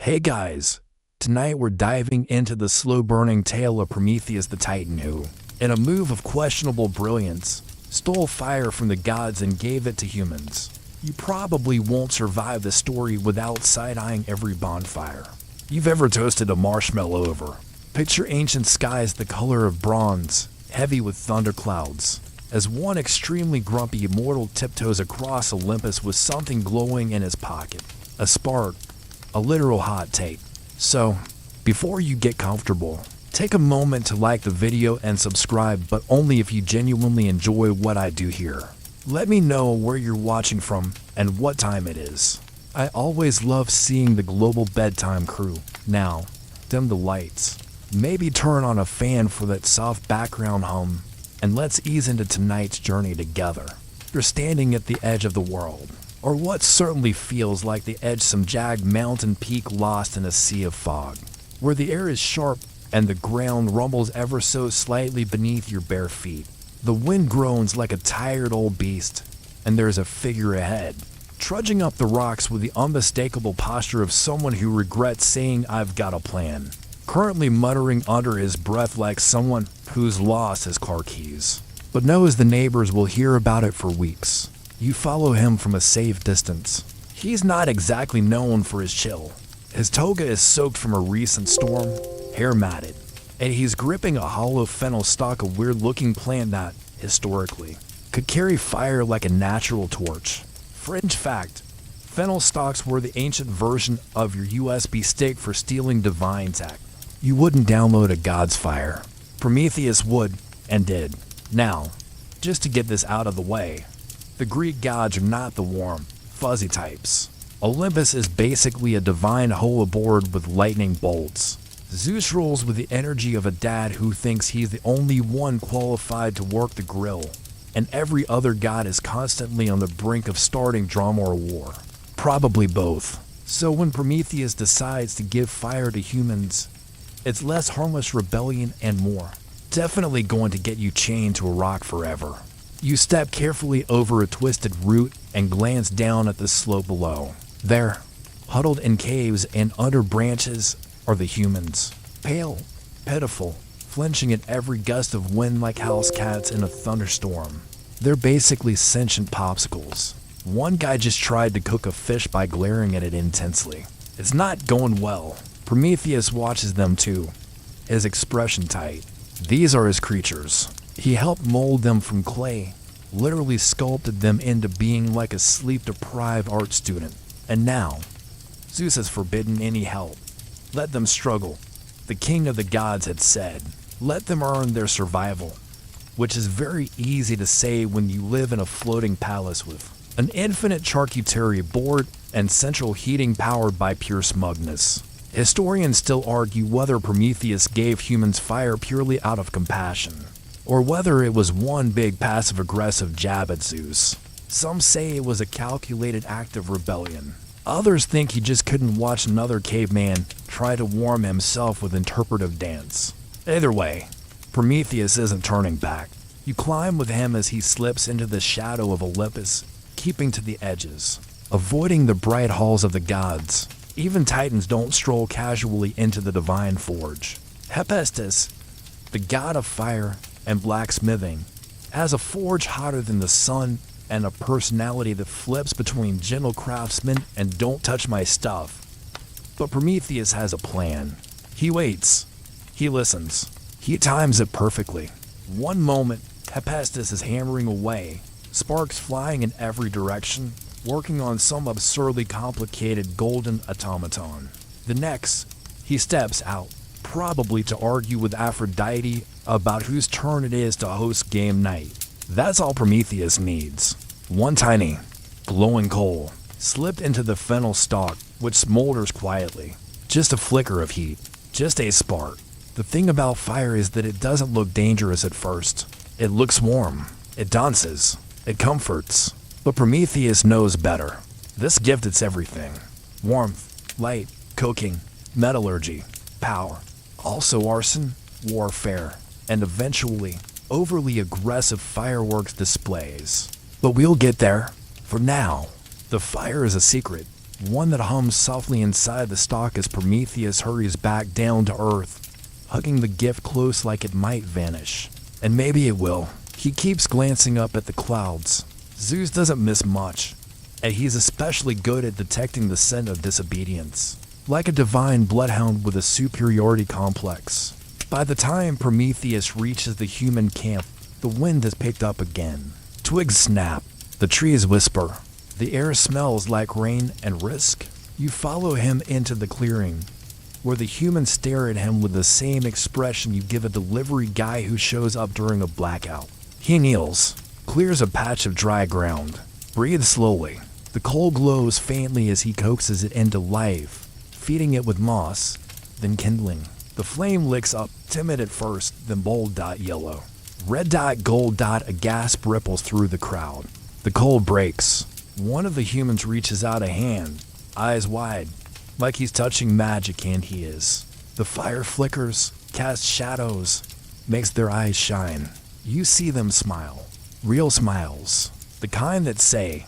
Hey guys, tonight we're diving into the slow-burning tale of Prometheus the Titan who, in a move of questionable brilliance, stole fire from the gods and gave it to humans. You probably won't survive the story without side-eyeing every bonfire you've ever toasted a marshmallow over. Picture ancient skies the color of bronze, heavy with thunderclouds, as one extremely grumpy immortal tiptoes across Olympus with something glowing in his pocket. A spark, a literal hot take. So, before you get comfortable, take a moment to like the video and subscribe, but only if you genuinely enjoy what I do here. Let me know where you're watching from and what time it is. I always love seeing the global bedtime crew. Now, dim the lights. Maybe turn on a fan for that soft background hum, and let's ease into tonight's journey together. You're standing at the edge of the world, or what certainly feels like the edge of some jagged mountain peak lost in a sea of fog, where the air is sharp and the ground rumbles ever so slightly beneath your bare feet. The wind groans like a tired old beast, and there's a figure ahead, trudging up the rocks with the unmistakable posture of someone who regrets saying "I've got a plan," currently muttering under his breath like someone who's lost his car keys, but knows the neighbors will hear about it for weeks. You follow him from a safe distance. He's not exactly known for his chill. His toga is soaked from a recent storm, hair matted, and he's gripping a hollow fennel stalk, a weird-looking plant that, historically, could carry fire like a natural torch. Fringe fact, fennel stalks were the ancient version of your USB stick for stealing divine tech. You wouldn't download a god's fire. Prometheus would, and did. Now, just to get this out of the way, the Greek gods are not the warm, fuzzy types. Olympus is basically a divine hole aboard with lightning bolts. Zeus rules with the energy of a dad who thinks he's the only one qualified to work the grill, and every other god is constantly on the brink of starting drama or war. Probably both. So when Prometheus decides to give fire to humans, it's less harmless rebellion and more. Definitely going to get you chained to a rock forever. You step carefully over a twisted root and glance down at the slope below. There, huddled in caves and under branches, are the humans. Pale, pitiful, flinching at every gust of wind like house cats in a thunderstorm. They're basically sentient popsicles. One guy just tried to cook a fish by glaring at it intensely. It's not going well. Prometheus watches them too, his expression tight. These are his creatures. He helped mold them from clay, literally sculpted them into being like a sleep-deprived art student. And now, Zeus has forbidden any help. Let them struggle. The king of the gods had said, let them earn their survival, which is very easy to say when you live in a floating palace with an infinite charcuterie board and central heating powered by pure smugness. Historians still argue whether Prometheus gave humans fire purely out of compassion, or whether it was one big passive-aggressive jab at Zeus. Some say it was a calculated act of rebellion. Others think he just couldn't watch another caveman try to warm himself with interpretive dance. Either way, Prometheus isn't turning back. You climb with him as he slips into the shadow of Olympus, keeping to the edges, avoiding the bright halls of the gods. Even titans don't stroll casually into the divine forge. Hephaestus, the god of fire and blacksmithing, has a forge hotter than the sun and a personality that flips between gentle craftsman and don't touch my stuff. But Prometheus has a plan. He waits. He listens. He times it perfectly. One moment, Hephaestus is hammering away, sparks flying in every direction, working on some absurdly complicated golden automaton. The next, he steps out, probably to argue with Aphrodite about whose turn it is to host game night. That's all Prometheus needs. One tiny, glowing coal, slipped into the fennel stalk, which smolders quietly. Just a flicker of heat, just a spark. The thing about fire is that it doesn't look dangerous at first. It looks warm, it dances, it comforts. But Prometheus knows better. This gift is everything. Warmth, light, cooking, metallurgy, power. Also arson, warfare, and eventually, overly aggressive fireworks displays. But we'll get there. For now, the fire is a secret. one that hums softly inside the stalk as Prometheus hurries back down to Earth, hugging the gift close like it might vanish. And maybe it will. He keeps glancing up at the clouds. Zeus doesn't miss much, and he's especially good at detecting the scent of disobedience, like a divine bloodhound with a superiority complex. By the time Prometheus reaches the human camp, the wind has picked up again. Twigs snap, the trees whisper, the air smells like rain and risk. You follow him into the clearing, where the humans stare at him with the same expression you give a delivery guy who shows up during a blackout. He kneels, clears a patch of dry ground, breathes slowly. The coal glows faintly as he coaxes it into life, feeding it with moss, then kindling. The flame licks up, timid at first, then bold dot yellow. Red dot, gold dot, a gasp ripples through the crowd. The coal breaks. One of the humans reaches out a hand, eyes wide, like he's touching magic, and he is. The fire flickers, casts shadows, makes their eyes shine. You see them smile. Real smiles. The kind that say,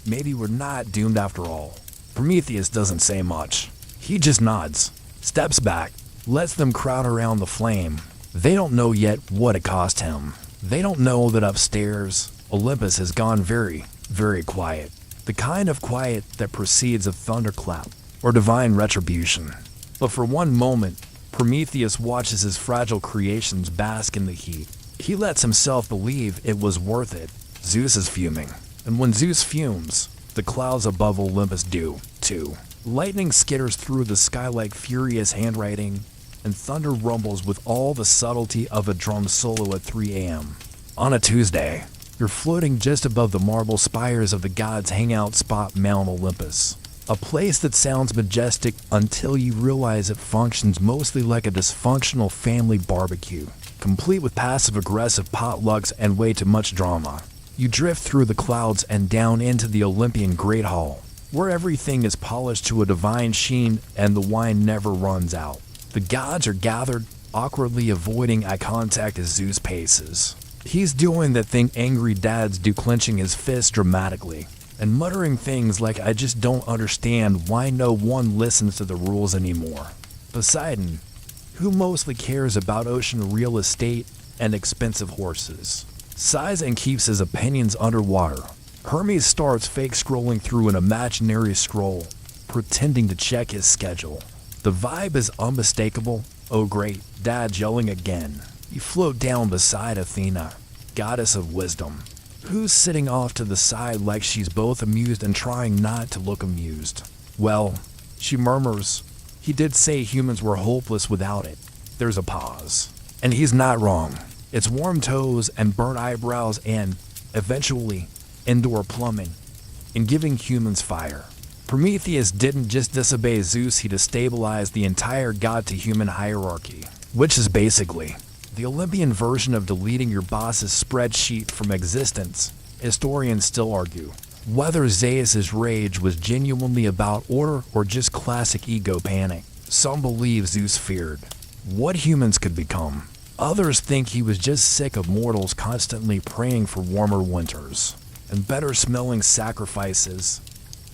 maybe we're not doomed after all. Prometheus doesn't say much. He just nods, steps back, lets them crowd around the flame. They don't know yet what it cost him. They don't know that upstairs, Olympus has gone very, very quiet. The kind of quiet that precedes a thunderclap or divine retribution. But for one moment, Prometheus watches his fragile creations bask in the heat. He lets himself believe it was worth it. Zeus is fuming. And when Zeus fumes, the clouds above Olympus do, too. Lightning skitters through the sky like furious handwriting, and thunder rumbles with all the subtlety of a drum solo at 3 a.m. On a Tuesday, you're floating just above the marble spires of the gods' hangout spot, Mount Olympus. A place that sounds majestic until you realize it functions mostly like a dysfunctional family barbecue, complete with passive-aggressive potlucks and way too much drama. You drift through the clouds and down into the Olympian Great Hall, where everything is polished to a divine sheen and the wine never runs out. The gods are gathered, awkwardly avoiding eye contact as Zeus paces. He's doing that thing angry dads do, clenching his fists dramatically, and muttering things like, I just don't understand why no one listens to the rules anymore. Poseidon, who mostly cares about ocean real estate and expensive horses, sighs and keeps his opinions underwater. Hermes starts fake scrolling through an imaginary scroll, pretending to check his schedule. The vibe is unmistakable. Oh great, Dad's yelling again. You float down beside Athena, goddess of wisdom, who's sitting off to the side like she's both amused and trying not to look amused. Well, she murmurs, he did say humans were hopeless without it. There's a pause. And he's not wrong. It's warm toes and burnt eyebrows and, eventually, indoor plumbing, and giving humans fire. Prometheus didn't just disobey Zeus, he destabilized the entire god-to-human hierarchy, which is basically the Olympian version of deleting your boss's spreadsheet from existence. Historians still argue whether Zeus's rage was genuinely about order or just classic ego panic. Some believe Zeus feared what humans could become. Others think he was just sick of mortals constantly praying for warmer winters and better-smelling sacrifices.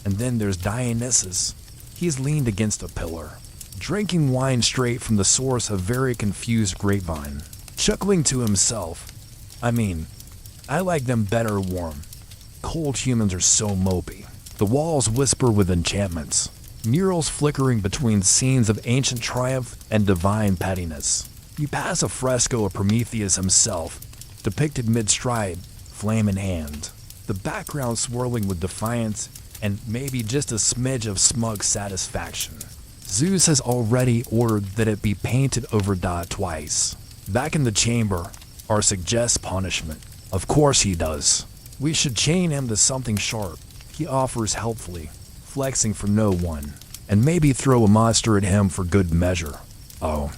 And then there's Dionysus. He's leaned against a pillar, drinking wine straight from the source of very confused grapevine, chuckling to himself. I like them better warm. Cold humans are so mopey. The walls whisper with enchantments, murals flickering between scenes of ancient triumph and divine pettiness. You pass a fresco of Prometheus himself, depicted mid-stride, flame in hand, the background swirling with defiance and maybe just a smidge of smug satisfaction. Zeus has already ordered that it be painted over twice. Back in the chamber, Ar suggests punishment. Of course he does. We should chain him to something sharp, he offers helpfully, flexing for no one, and maybe throw a monster at him for good measure. Oh,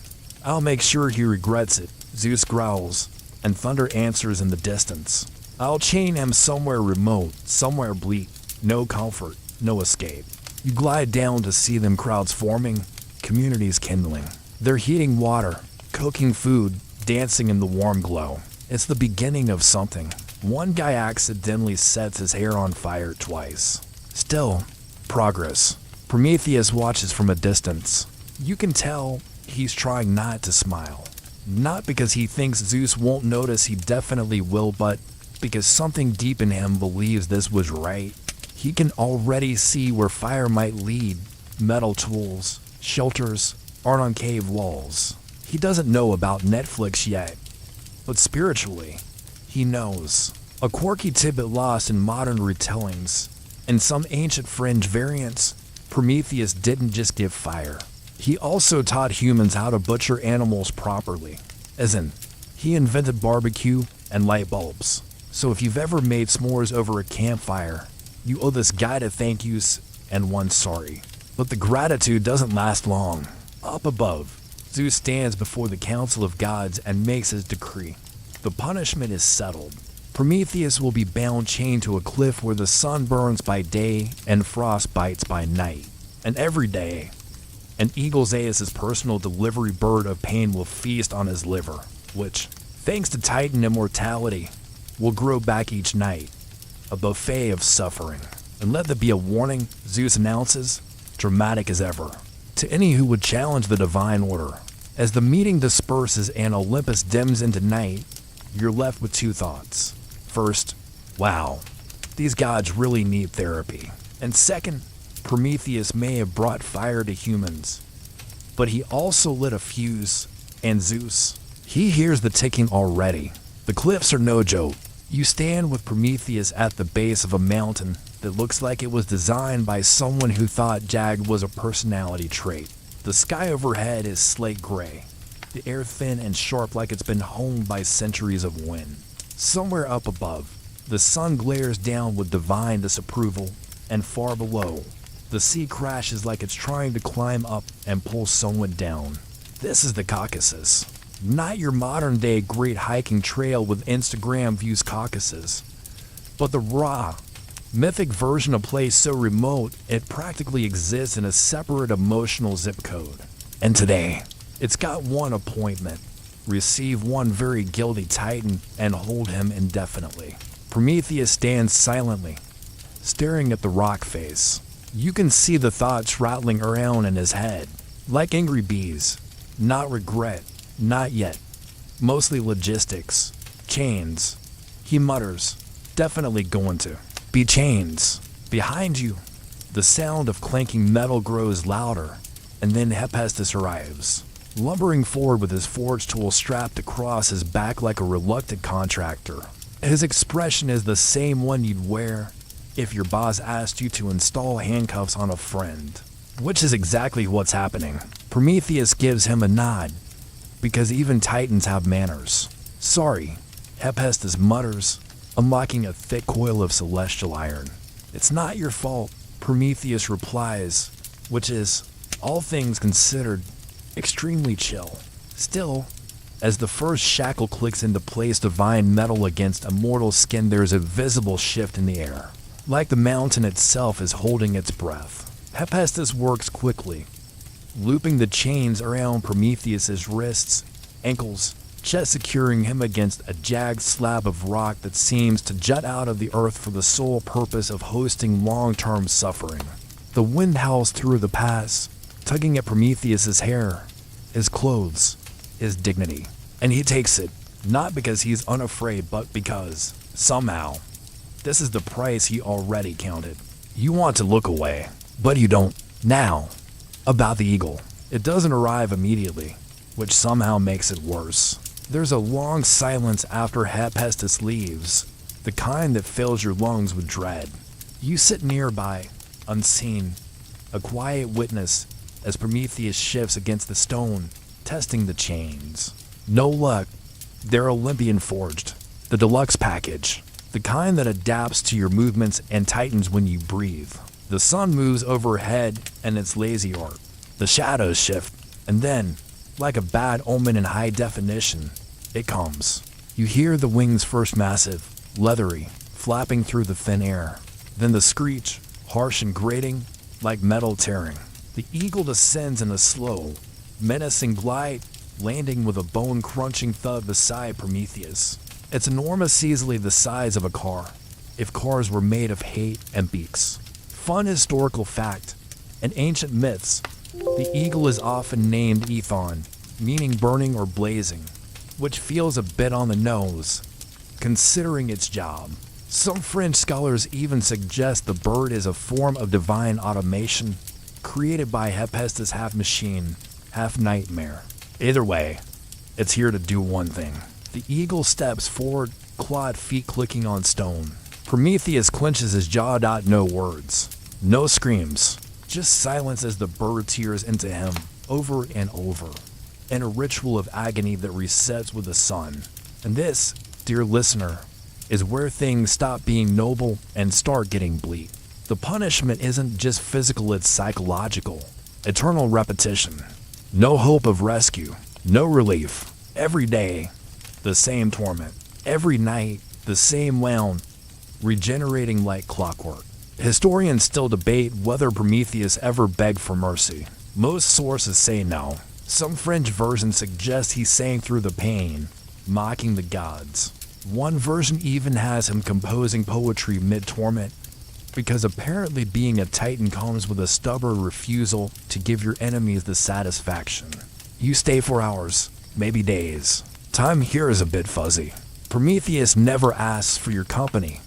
I'll make sure he regrets it, Zeus growls, and thunder answers in the distance. I'll chain him somewhere remote, somewhere bleak. No comfort, no escape. You glide down to see them, crowds forming, communities kindling. They're heating water, cooking food, dancing in the warm glow. It's the beginning of something. One guy accidentally sets his hair on fire twice. Still, Progress. Prometheus watches from a distance. You can tell he's trying not to smile. Not because he thinks Zeus won't notice, he definitely will, but because something deep in him believes this was right. He can already see where fire might lead. Metal tools, shelters, art on cave walls. He doesn't know about Netflix yet, but spiritually, he knows. A quirky tidbit lost in modern retellings. In some ancient fringe variants, Prometheus didn't just give fire. He also taught humans how to butcher animals properly. As in, he invented barbecue and light bulbs. So if you've ever made s'mores over a campfire, you owe this guy a thank yous and one sorry. But the gratitude doesn't last long. Up above, Zeus stands before the council of gods and makes his decree. The punishment is settled. Prometheus will be bound chained to a cliff where the sun burns by day and frost bites by night. And every day, an eagle Zeus' personal delivery bird of pain will feast on his liver, which, thanks to Titan immortality, will grow back each night. A buffet of suffering. And let there be a warning, Zeus announces, dramatic as ever, to any who would challenge the divine order. As the meeting disperses and Olympus dims into night, you're left with two thoughts. First, wow, these gods really need therapy. And second, Prometheus may have brought fire to humans, but he also lit a fuse, and Zeus, he hears the ticking already. The cliffs are no joke. You stand with Prometheus at the base of a mountain that looks like it was designed by someone who thought Jag was a personality trait. The sky overhead is slate gray, the air thin and sharp like it's been honed by centuries of wind. Somewhere up above, the sun glares down with divine disapproval, and far below, the sea crashes like it's trying to climb up and pull someone down. This is the Caucasus. Not your modern-day great hiking trail with Instagram views Caucasus, but the raw, mythic version of a place so remote it practically exists in a separate emotional zip code. And today, it's got one appointment. Receive one very guilty titan and hold him indefinitely. Prometheus stands silently, staring at the rock face. You can see the thoughts rattling around in his head, like angry bees. Not regret, not yet. Mostly logistics. Chains. He mutters, definitely going to be chains. Behind you, the sound of clanking metal grows louder, and then Hephaestus arrives, lumbering forward with his forge tool strapped across his back like a reluctant contractor. His expression is the same one you'd wear if your boss asked you to install handcuffs on a friend, which is exactly what's happening. Prometheus gives him a nod, because even titans have manners. Sorry, Hephaestus mutters, unlocking a thick coil of celestial iron. It's not your fault, Prometheus replies, which is, all things considered, extremely chill. Still, as the first shackle clicks into place, divine metal against immortal skin, there's a visible shift in the air. Like the mountain itself is holding its breath. Hephaestus works quickly, looping the chains around Prometheus's wrists, ankles, chest, securing him against a jagged slab of rock that seems to jut out of the earth for the sole purpose of hosting long-term suffering. The wind howls through the pass, tugging at Prometheus's hair, his clothes, his dignity. And he takes it, not because he's unafraid, but because, somehow, this is the price he already counted. You want to look away, but you don't. Now, about the eagle. It doesn't arrive immediately, which somehow makes it worse. There's a long silence after Hephaestus leaves, the kind that fills your lungs with dread. You sit nearby, unseen, a quiet witness as Prometheus shifts against the stone, testing the chains. No luck. They're Olympian forged, the deluxe package, the kind that adapts to your movements and tightens when you breathe. The sun moves overhead and it's lazy art. The shadows shift, and then, like a bad omen in high definition, it comes. You hear the wings first massive, leathery, flapping through the thin air. Then the screech, harsh and grating, like metal tearing. The eagle descends in a slow, menacing glide, landing with a bone-crunching thud beside Prometheus. It's enormous, easily the size of a car, if cars were made of hate and beaks. Fun historical fact. In ancient myths, the eagle is often named Ethon, meaning burning or blazing, which feels a bit on the nose, considering its job. Some French scholars even suggest the bird is a form of divine automation created by Hephaestus, half machine, half nightmare. Either way, it's here to do one thing. The eagle steps forward, clawed feet clicking on stone. Prometheus clenches his jaw. No words, no screams, just silence as the bird tears into him over and over, in a ritual of agony that resets with the sun. And this, dear listener, is where things stop being noble and start getting bleak. The punishment isn't just physical, it's psychological. Eternal repetition. No hope of rescue. No relief. Every day, the same torment. Every night, the same wail, regenerating like clockwork. Historians still debate whether Prometheus ever begged for mercy. Most sources say no. Some French versions suggest he sang through the pain, mocking the gods. One version even has him composing poetry mid-torment, because apparently being a titan comes with a stubborn refusal to give your enemies the satisfaction. You stay for hours, maybe days. Time here is a bit fuzzy. Prometheus never asks for your company,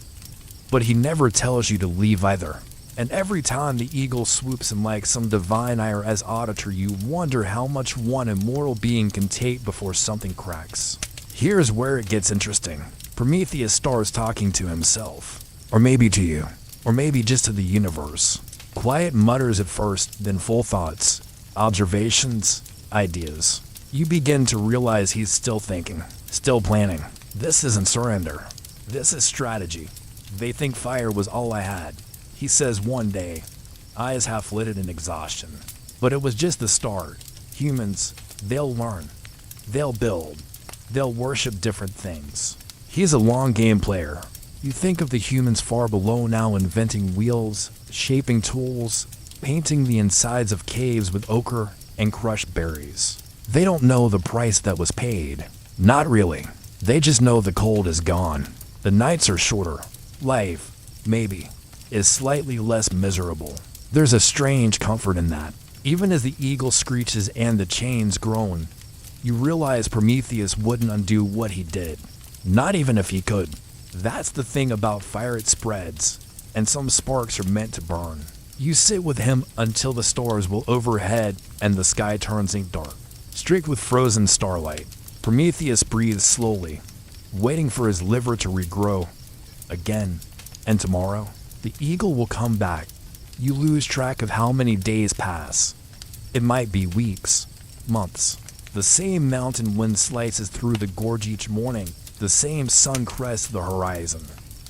but he never tells you to leave either. And every time the eagle swoops in like some divine IRS auditor, you wonder how much one immortal being can take before something cracks. Here's where it gets interesting. Prometheus starts talking to himself, or maybe to you, or maybe just to the universe. Quiet mutters at first, then full thoughts, observations, ideas. You begin to realize he's still thinking, still planning. This isn't surrender. This is strategy. They think fire was all I had, he says one day, eyes half-lidded in exhaustion. But it was just the start. Humans, they'll learn. They'll build. They'll worship different things. He's a long game player. You think of the humans far below now inventing wheels, shaping tools, painting the insides of caves with ochre and crushed berries. They don't know the price that was paid. Not really. They just know the cold is gone. The nights are shorter. Life, maybe, is slightly less miserable. There's a strange comfort in that. Even as the eagle screeches and the chains groan, you realize Prometheus wouldn't undo what he did. Not even if he could. That's the thing about fire, it spreads, and some sparks are meant to burn. You sit with him until the stars will overhead and the sky turns ink dark, streaked with frozen starlight. Prometheus breathes slowly, waiting for his liver to regrow. Again, and tomorrow, the eagle will come back. You lose track of how many days pass. It might be weeks, months. The same mountain wind slices through the gorge each morning. The same sun crests the horizon.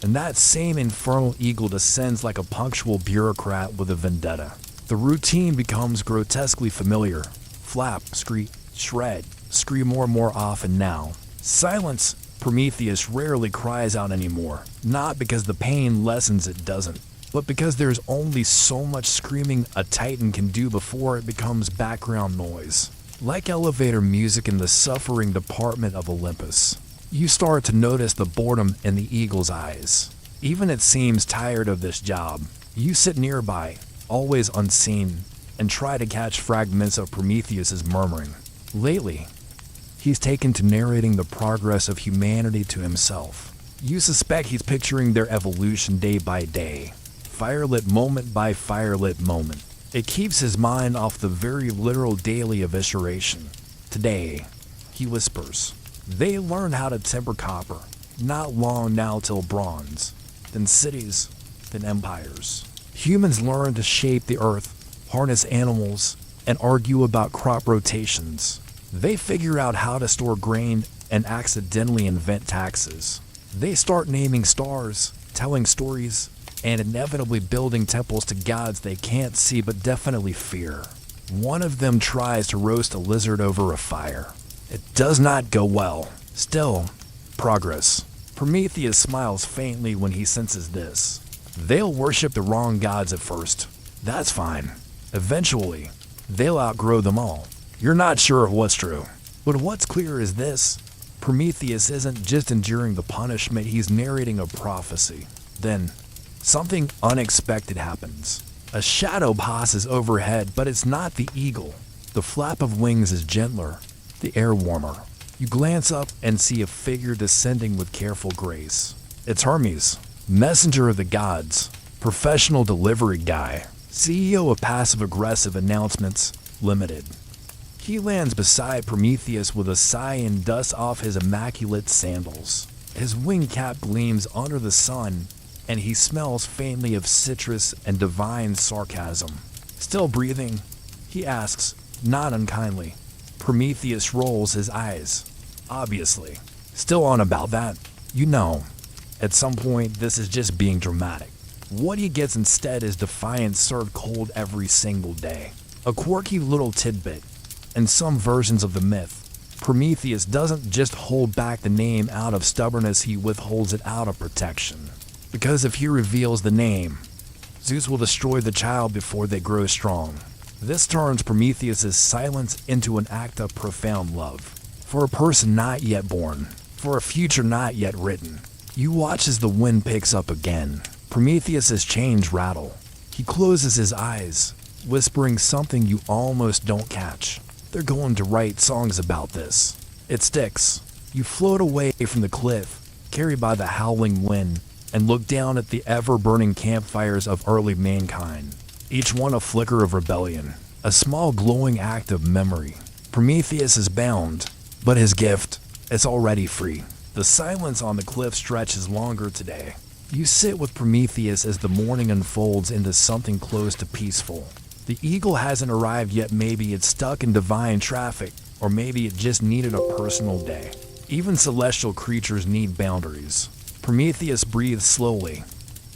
And that same infernal eagle descends like a punctual bureaucrat with a vendetta. The routine becomes grotesquely familiar. Flap, screech, shred, scream more and more often now. Silence. Prometheus rarely cries out anymore. Not because the pain lessens, it doesn't, but because there's only so much screaming a titan can do before it becomes background noise. Like elevator music in the suffering department of Olympus. You start to notice the boredom in the eagle's eyes. Even it seems tired of this job. You sit nearby, always unseen, and try to catch fragments of Prometheus's murmuring. Lately, he's taken to narrating the progress of humanity to himself. You suspect he's picturing their evolution day by day, firelit moment by firelit moment. It keeps his mind off the very literal daily evisceration. Today, he whispers, they learn how to temper copper. Not long now till bronze. Then cities, then empires. Humans learn to shape the earth, harness animals, and argue about crop rotations. They figure out how to store grain and accidentally invent taxes. They start naming stars, telling stories, and inevitably building temples to gods they can't see but definitely fear. One of them tries to roast a lizard over a fire. It does not go well. Still, progress. Prometheus smiles faintly when he senses this. They'll worship the wrong gods at first. That's fine. Eventually, they'll outgrow them all. You're not sure of what's true. But what's clear is this. Prometheus isn't just enduring the punishment, he's narrating a prophecy. Then, something unexpected happens. A shadow passes overhead, but it's not the eagle. The flap of wings is gentler, the air warmer. You glance up and see a figure descending with careful grace. It's Hermes, messenger of the gods, professional delivery guy, CEO of Passive Aggressive Announcements Limited. He lands beside Prometheus with a sigh and dusts off his immaculate sandals. His wing cap gleams under the sun, and he smells faintly of citrus and divine sarcasm. Still breathing? He asks, not unkindly. Prometheus rolls his eyes. Obviously. Still on about that? You know. At some point, this is just being dramatic. What he gets instead is defiance served cold every single day. A quirky little tidbit. In some versions of the myth, Prometheus doesn't just hold back the name out of stubbornness, he withholds it out of protection. Because if he reveals the name, Zeus will destroy the child before they grow strong. This turns Prometheus' silence into an act of profound love. For a person not yet born, for a future not yet written. You watch as the wind picks up again. Prometheus' chains rattle. He closes his eyes, whispering something you almost don't catch. They're going to write songs about this. It sticks. You float away from the cliff, carried by the howling wind, and look down at the ever-burning campfires of early mankind. Each one a flicker of rebellion, a small glowing act of memory. Prometheus is bound, but his gift is already free. The silence on the cliff stretches longer today. You sit with Prometheus as the morning unfolds into something close to peaceful. The eagle hasn't arrived yet. Maybe it's stuck in divine traffic, or maybe it just needed a personal day. Even celestial creatures need boundaries. Prometheus breathes slowly,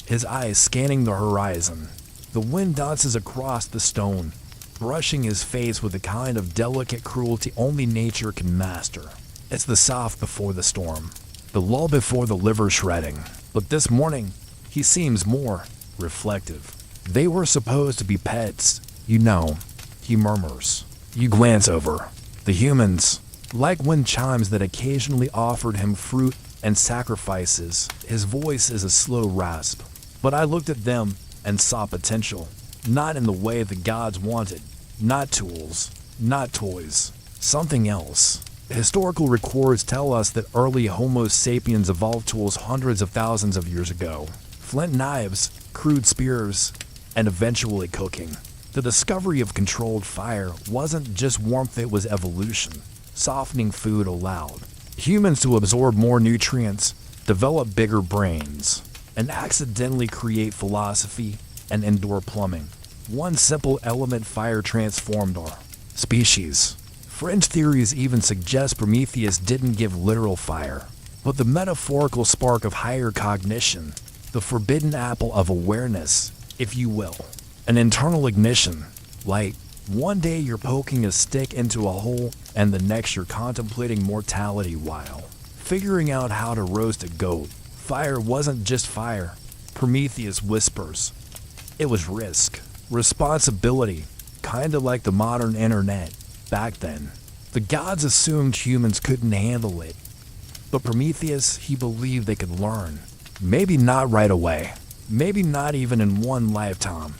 his eyes scanning the horizon. The wind dances across the stone, brushing his face with a kind of delicate cruelty only nature can master. It's the south before the storm, the lull before the liver shredding. But this morning, he seems more reflective. They were supposed to be pets, you know, he murmurs. You glance over. The humans, like wind chimes that occasionally offered him fruit and sacrifices. His voice is a slow rasp. But I looked at them and saw potential, not in the way the gods wanted, not tools, not toys, something else. Historical records tell us that early Homo sapiens evolved tools hundreds of thousands of years ago. Flint knives, crude spears, and eventually cooking. The discovery of controlled fire wasn't just warmth, it was evolution, softening food allowed humans to absorb more nutrients, develop bigger brains, and accidentally create philosophy and indoor plumbing. One simple element, fire, transformed our species. Fringe theories even suggest Prometheus didn't give literal fire, but the metaphorical spark of higher cognition, the forbidden apple of awareness, if you will. An internal ignition, like one day you're poking a stick into a hole and the next you're contemplating mortality while figuring out how to roast a goat. Fire wasn't just fire, Prometheus whispers. It was risk, responsibility, kinda like the modern internet. Back then, the gods assumed humans couldn't handle it. But Prometheus, he believed they could learn. Maybe not right away, maybe not even in one lifetime,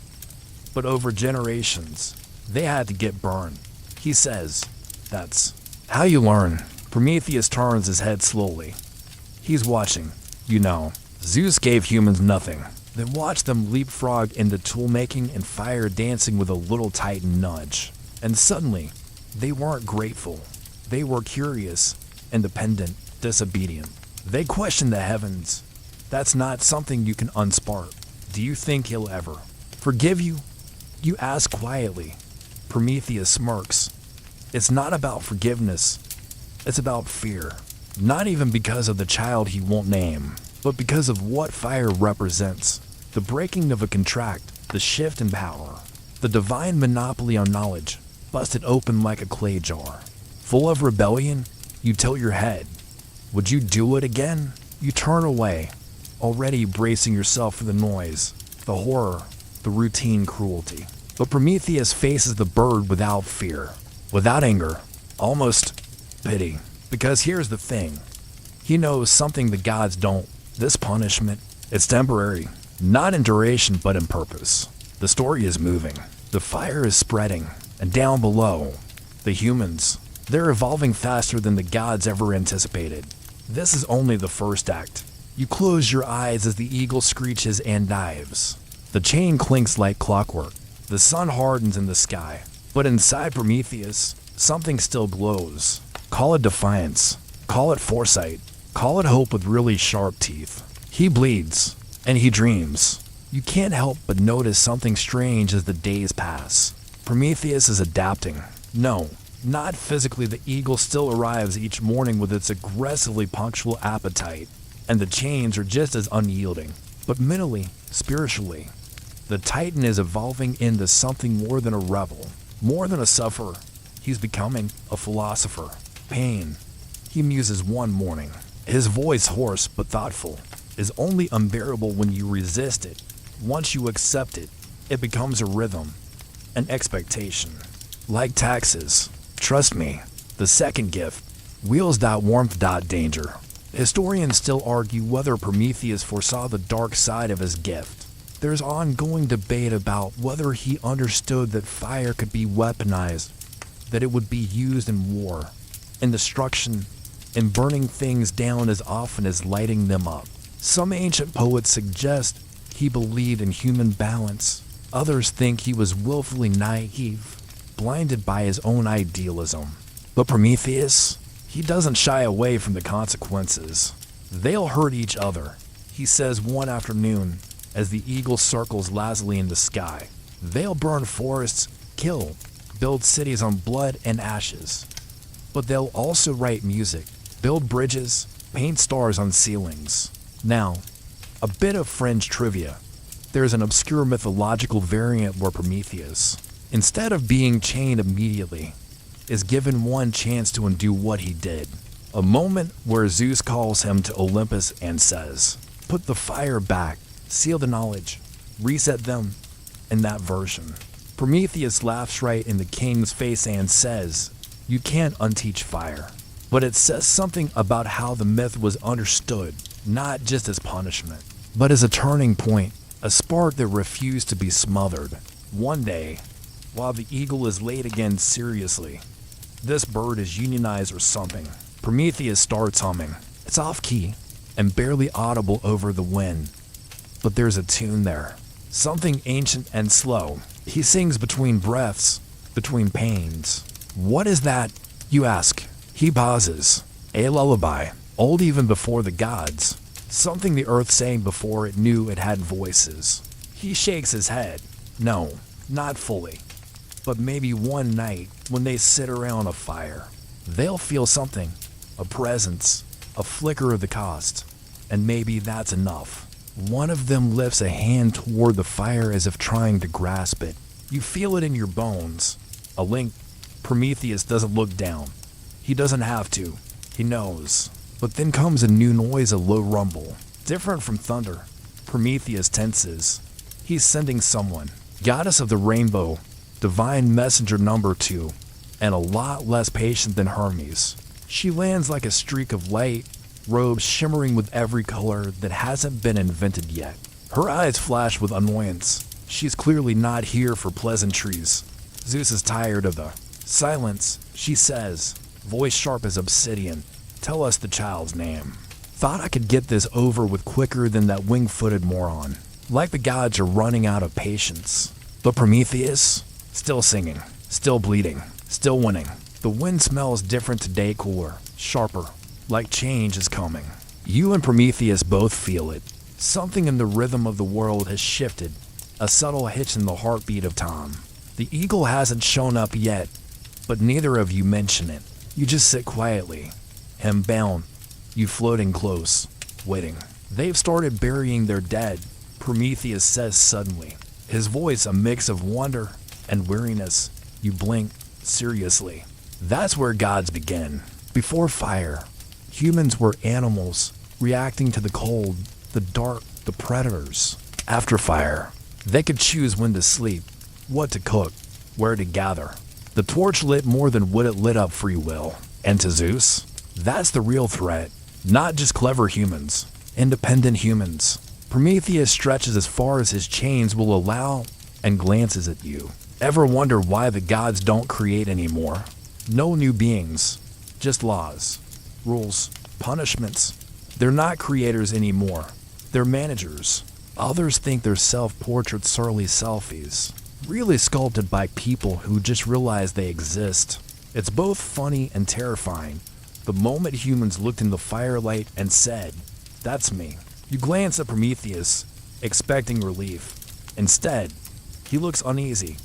but over generations. They had to get burned. He says, that's how you learn. Prometheus turns his head slowly. He's watching. You know, Zeus gave humans nothing, then watched them leapfrog into tool-making and fire dancing with a little titan nudge. And suddenly, they weren't grateful. They were curious, independent, disobedient. They questioned the heavens. That's not something you can unspark. Do you think he'll ever forgive you? You ask quietly. Prometheus smirks. It's not about forgiveness. It's about fear. Not even because of the child he won't name, but because of what fire represents. The breaking of a contract, the shift in power, the divine monopoly on knowledge, busted open like a clay jar. Full of rebellion, you tilt your head. Would you do it again? You turn away, already bracing yourself for the noise, the horror, the routine cruelty. But Prometheus faces the bird without fear, without anger, almost pity. Because here's the thing. He knows something the gods don't. This punishment, it's temporary. Not in duration, but in purpose. The story is moving. The fire is spreading. And down below, the humans, they're evolving faster than the gods ever anticipated. This is only the first act. You close your eyes as the eagle screeches and dives. The chain clinks like clockwork. The sun hardens in the sky. But inside Prometheus, something still glows. Call it defiance. Call it foresight. Call it hope with really sharp teeth. He bleeds, and he dreams. You can't help but notice something strange as the days pass. Prometheus is adapting. No, not physically. The eagle still arrives each morning with its aggressively punctual appetite, and the chains are just as unyielding. But mentally, spiritually, the Titan is evolving into something more than a rebel, more than a sufferer. He's becoming a philosopher. Pain. He muses one morning. His voice, hoarse but thoughtful, is only unbearable when you resist it. Once you accept it, it becomes a rhythm, an expectation. Like taxes, trust me, the second gift wields .warmth. Danger. Historians still argue whether Prometheus foresaw the dark side of his gift. There's ongoing debate about whether he understood that fire could be weaponized, that it would be used in war, in destruction, in burning things down as often as lighting them up. Some ancient poets suggest he believed in human balance. Others think he was willfully naive, blinded by his own idealism. But Prometheus, he doesn't shy away from the consequences. They'll hurt each other, he says one afternoon as the eagle circles lazily in the sky. They'll burn forests, kill, build cities on blood and ashes. But they'll also write music, build bridges, paint stars on ceilings. Now, a bit of fringe trivia. There's an obscure mythological variant where Prometheus, instead of being chained immediately, is given one chance to undo what he did. A moment where Zeus calls him to Olympus and says, "Put the fire back, seal the knowledge, reset them." In that version, Prometheus laughs right in the king's face and says, "You can't unteach fire." But it says something about how the myth was understood, not just as punishment, but as a turning point, a spark that refused to be smothered. One day, while the eagle is laid again seriously, this bird is unionized or something. Prometheus starts humming. It's off-key and barely audible over the wind. But there's a tune there, something ancient and slow. He sings between breaths, between pains. What is that, you ask? He pauses. A lullaby, old even before the gods. Something the earth sang before it knew it had voices. He shakes his head. No, not fully. But maybe one night, when they sit around a fire, they'll feel something. A presence, a flicker of the cost. And maybe that's enough. One of them lifts a hand toward the fire as if trying to grasp it. You feel it in your bones. A link. Prometheus doesn't look down. He doesn't have to. He knows. But then comes a new noise, a low rumble. Different from thunder. Prometheus tenses. He's sending someone. Goddess of the rainbow. Divine messenger number 2. And a lot less patient than Hermes. She lands like a streak of light, robes shimmering with every color that hasn't been invented yet. Her eyes flash with annoyance. She's clearly not here for pleasantries. Zeus is tired of the silence. She says, voice sharp as obsidian, "Tell us the child's name." Thought I could get this over with quicker than that wing-footed moron. Like the gods are running out of patience. But Prometheus, still singing, still bleeding, still winning. The wind smells different today, cooler, sharper, like change is coming. You and Prometheus both feel it. Something in the rhythm of the world has shifted, a subtle hitch in the heartbeat of time. The eagle hasn't shown up yet, but neither of you mention it. You just sit quietly, him bound, you floating close, waiting. They've started burying their dead, Prometheus says suddenly, his voice a mix of wonder and weariness. You blink, seriously. That's where gods begin. Before fire, humans were animals, reacting to the cold, the dark, the predators. After fire, they could choose when to sleep, what to cook, where to gather. The torch lit more than what it lit up free will. And to Zeus, that's the real threat. Not just clever humans, independent humans. Prometheus stretches as far as his chains will allow and glances at you. Ever wonder why the gods don't create anymore? No new beings, just laws, rules, punishments. They're not creators anymore. They're managers. Others think they're self-portrait surly selfies, really sculpted by people who just realize they exist. It's both funny and terrifying. The moment humans looked in the firelight and said, "That's me," you glance at Prometheus, expecting relief. Instead, he looks uneasy.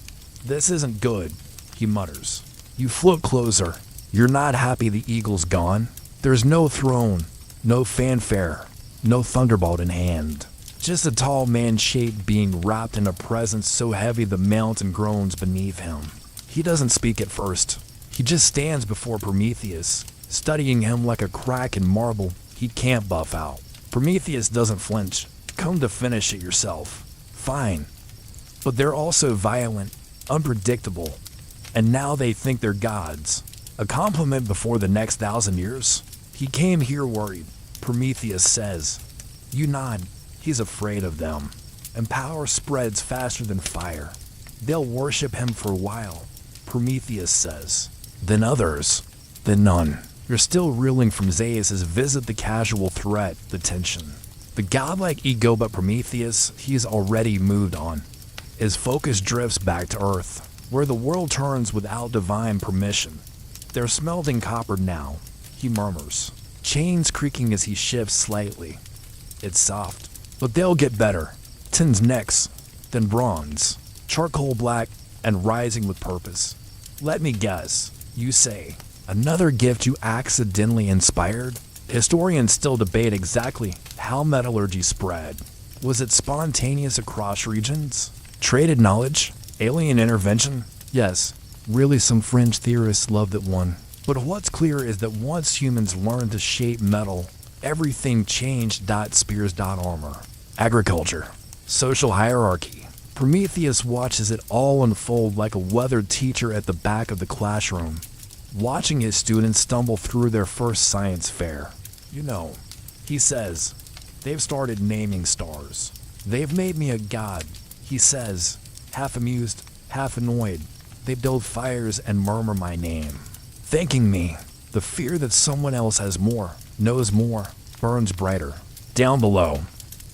"This isn't good," he mutters. You float closer. You're not happy the eagle's gone. There's no throne, no fanfare, no thunderbolt in hand. Just a tall man-shaped being wrapped in a presence so heavy the mountain groans beneath him. He doesn't speak at first. He just stands before Prometheus, studying him like a crack in marble he can't buff out. Prometheus doesn't flinch. "Come to finish it yourself." Fine. But they're also violent, unpredictable, and now they think they're gods. A compliment before the next 1,000 years? "He came here worried," Prometheus says. You nod. He's afraid of them. And power spreads faster than fire. "They'll worship him for a while," Prometheus says. "Then others. Then none." You're still reeling from Zeus's visit, the casual threat, the tension. The godlike ego, but Prometheus, he's already moved on. His focus drifts back to Earth, where the world turns without divine permission. "They're smelting copper now," he murmurs, chains creaking as he shifts slightly. It's soft, but they'll get better. Tin's next, then bronze, charcoal black, and rising with purpose. "Let me guess," you say. "Another gift you accidentally inspired?" Historians still debate exactly how metallurgy spread. Was it spontaneous across regions? Traded knowledge? Alien intervention? Yes, really some fringe theorists love that one. But what's clear is that once humans learned to shape metal, everything changed. Spears, armor, agriculture, social hierarchy. Prometheus watches it all unfold like a weathered teacher at the back of the classroom, watching his students stumble through their first science fair. "You know," he says, "they've started naming stars. They've made me a god," he says, half amused, half annoyed. "They build fires and murmur my name, thanking me. The fear that someone else has more, knows more, burns brighter. Down below,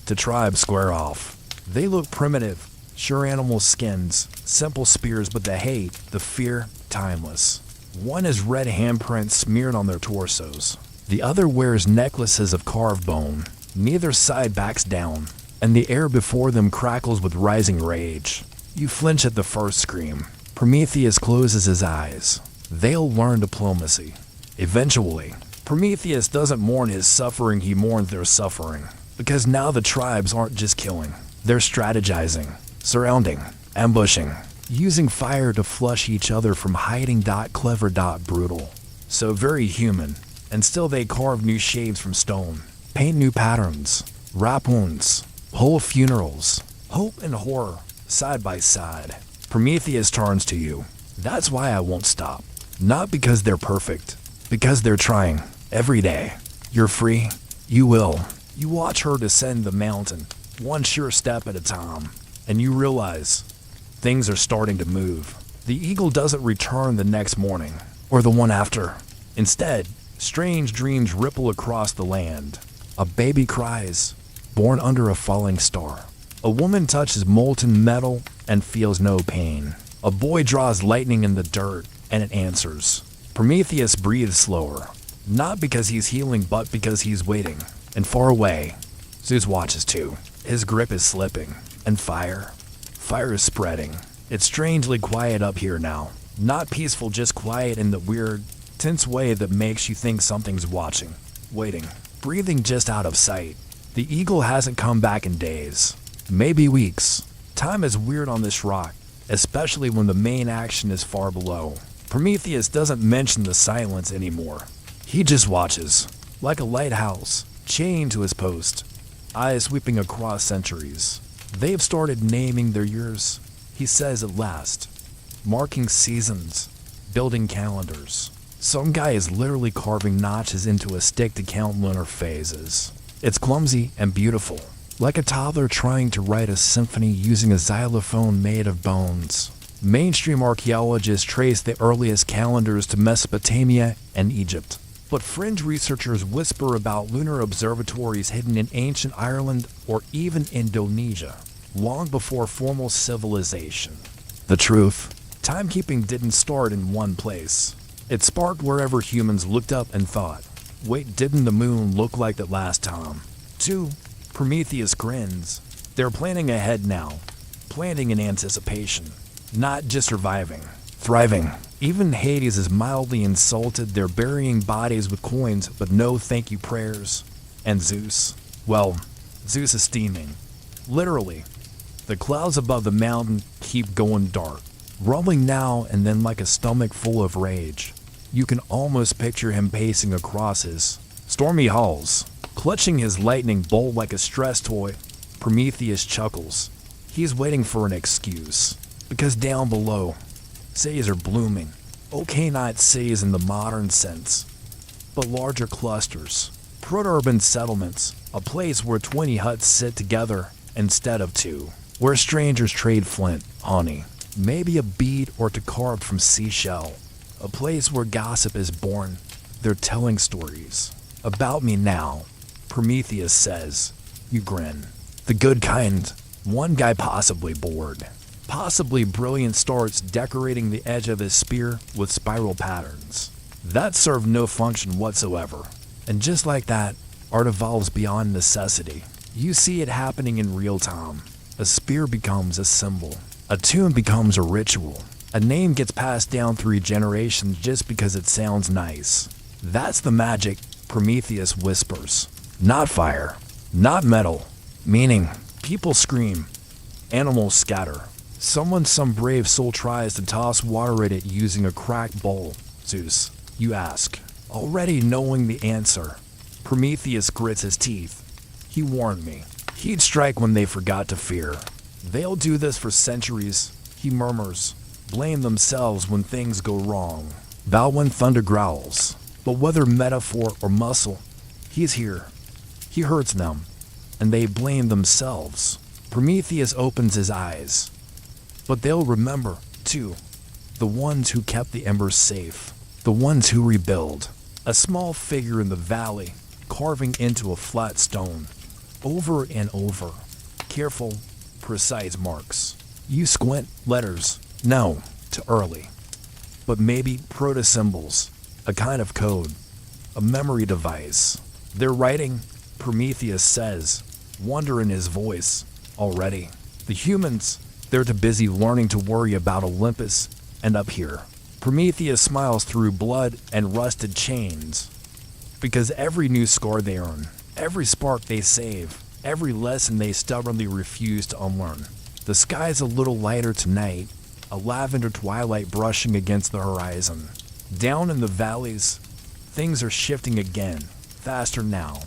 the tribes square off. They look primitive, sure animal skins, simple spears, but the hate, the fear, timeless. One has red handprints smeared on their torsos. The other wears necklaces of carved bone. Neither side backs down, and the air before them crackles with rising rage. You flinch at the first scream. Prometheus closes his eyes. They'll learn diplomacy. Eventually. Prometheus doesn't mourn his suffering, he mourns their suffering. Because now the tribes aren't just killing. They're strategizing, surrounding, ambushing, using fire to flush each other from hiding. Clever. Brutal. So very human. And still they carve new shapes from stone, paint new patterns, wrap wounds, whole funerals, hope and horror, side by side. Prometheus turns to you. "That's why I won't stop. Not because they're perfect, because they're trying, every day. You're free. You will." You watch her descend the mountain, one sure step at a time, and you realize things are starting to move. The eagle doesn't return the next morning, or the one after. Instead, strange dreams ripple across the land. A baby cries, born under a falling star. A woman touches molten metal and feels no pain. A boy draws lightning in the dirt, and it answers. Prometheus breathes slower, not because he's healing, but because he's waiting. And far away, Zeus watches too. His grip is slipping, and fire is spreading. It's strangely quiet up here now. Not peaceful, just quiet in the weird, tense way that makes you think something's watching, waiting, breathing just out of sight. The eagle hasn't come back in days, maybe weeks. Time is weird on this rock, especially when the main action is far below. Prometheus doesn't mention the silence anymore. He just watches, like a lighthouse, chained to his post, eyes sweeping across centuries. "They've started naming their years," he says at last, "marking seasons, building calendars. Some guy is literally carving notches into a stick to count lunar phases. It's clumsy and beautiful, like a toddler trying to write a symphony using a xylophone made of bones. Mainstream archaeologists trace the earliest calendars to Mesopotamia and Egypt, but fringe researchers whisper about lunar observatories hidden in ancient Ireland or even Indonesia, long before formal civilization. The truth: timekeeping didn't start in one place. It sparked wherever humans looked up and thought, wait, didn't the moon look like that last time? 2. Prometheus grins. They're planning ahead now, planning in anticipation, not just surviving, thriving. Even Hades is mildly insulted. They're burying bodies with coins, but no thank you prayers. And Zeus? Well, Zeus is steaming. Literally. The clouds above the mountain keep going dark, rumbling now and then like a stomach full of rage. You can almost picture him pacing across his stormy halls, clutching his lightning bolt like a stress toy. Prometheus chuckles. He's waiting for an excuse, because down below, cities are blooming. Okay, not cities in the modern sense, but larger clusters, proto-urban settlements, a place where 20 huts sit together instead of 2, where strangers trade flint, honey, maybe a bead or two carved from seashell, a place where gossip is born. They're telling stories about me now, Prometheus says. You grin. The good kind. One guy, possibly bored, possibly brilliant, starts decorating the edge of his spear with spiral patterns that serve no function whatsoever. And just like that, art evolves beyond necessity. You see it happening in real time. A spear becomes a symbol. A tune becomes a ritual. A name gets passed down through generations just because it sounds nice. That's the magic, Prometheus whispers. Not fire, not metal. Meaning, people scream, animals scatter. Some brave soul tries to toss water at it using a cracked bowl. Zeus, you ask, already knowing the answer. Prometheus grits his teeth. He warned me. He'd strike when they forgot to fear. They'll do this for centuries, he murmurs. Blame themselves when things go wrong. Bow when thunder growls. But whether metaphor or muscle, he's here. He hurts them, and they blame themselves. Prometheus opens his eyes. But they'll remember, too, the ones who kept the embers safe, the ones who rebuild. A small figure in the valley, carving into a flat stone, over and over. Careful, precise marks. You squint, letters, no, too early. But maybe proto-symbols, a kind of code, a memory device. They're writing, Prometheus says, wonder in his voice. Already. The humans, they're too busy learning to worry about Olympus and up here. Prometheus smiles through blood and rusted chains. Because every new scar they earn, every spark they save, every lesson they stubbornly refuse to unlearn. The sky's a little lighter tonight, a lavender twilight brushing against the horizon. Down in the valleys, things are shifting again, faster now.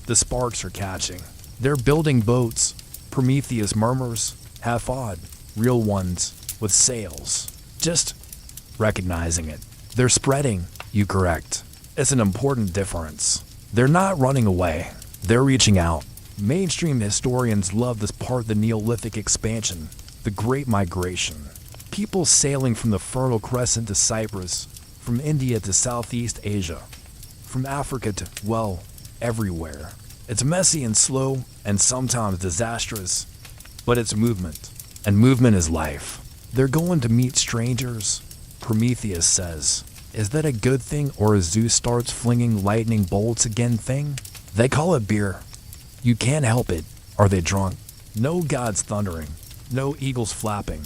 The sparks are catching. They're building boats, Prometheus murmurs, half odd, real ones, with sails. Just recognizing it. They're spreading, you correct. It's an important difference. They're not running away. They're reaching out. Mainstream historians love this part of the Neolithic expansion, the Great Migration. People sailing from the Fertile Crescent to Cyprus, from India to Southeast Asia, from Africa to, well, everywhere. It's messy and slow and sometimes disastrous, but it's movement, and movement is life. They're going to meet strangers, Prometheus says. Is that a good thing, or as Zeus starts flinging lightning bolts again thing? They call it beer. You can't help it. Are they drunk? No gods thundering, no eagles flapping,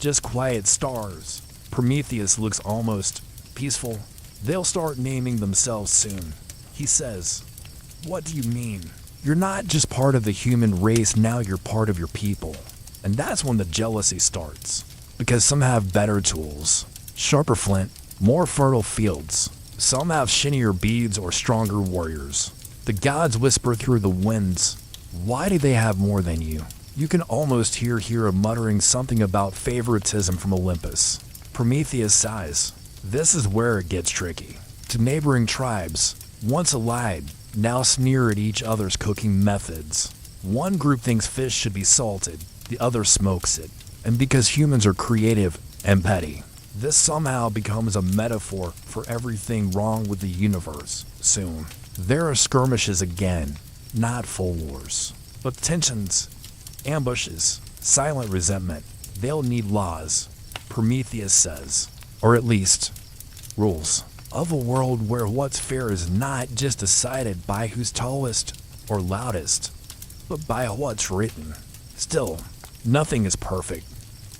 just quiet stars. Prometheus looks almost peaceful. They'll start naming themselves soon, he says. What do you mean? You're not just part of the human race, now you're part of your people. And that's when the jealousy starts. Because some have better tools, sharper flint, more fertile fields. Some have shinier beads or stronger warriors. The gods whisper through the winds. Why do they have more than you? You can almost hear Hera muttering something about favoritism from Olympus. Prometheus sighs. This is where it gets tricky. To neighboring tribes, once allied, now sneer at each other's cooking methods. One group thinks fish should be salted, the other smokes it. And because humans are creative and petty, this somehow becomes a metaphor for everything wrong with the universe. Soon, there are skirmishes again, not full wars, but tensions, ambushes, silent resentment. They'll need laws, Prometheus says, or at least rules, of a world where what's fair is not just decided by who's tallest or loudest, but by what's written. Still, nothing is perfect.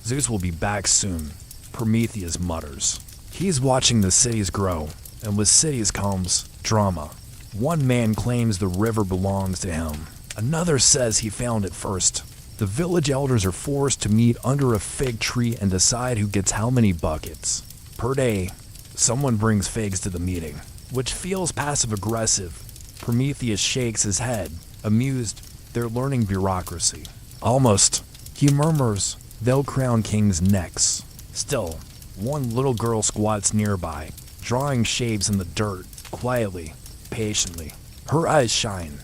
Zeus will be back soon, Prometheus mutters. He's watching the cities grow, and with cities comes drama. One man claims the river belongs to him. Another says he found it first. The village elders are forced to meet under a fig tree and decide who gets how many buckets. Per day, someone brings figs to the meeting, which feels passive-aggressive. Prometheus shakes his head, amused. They're learning bureaucracy. Almost, he murmurs, they'll crown kings next. Still, one little girl squats nearby, drawing shapes in the dirt, quietly, patiently. Her eyes shine.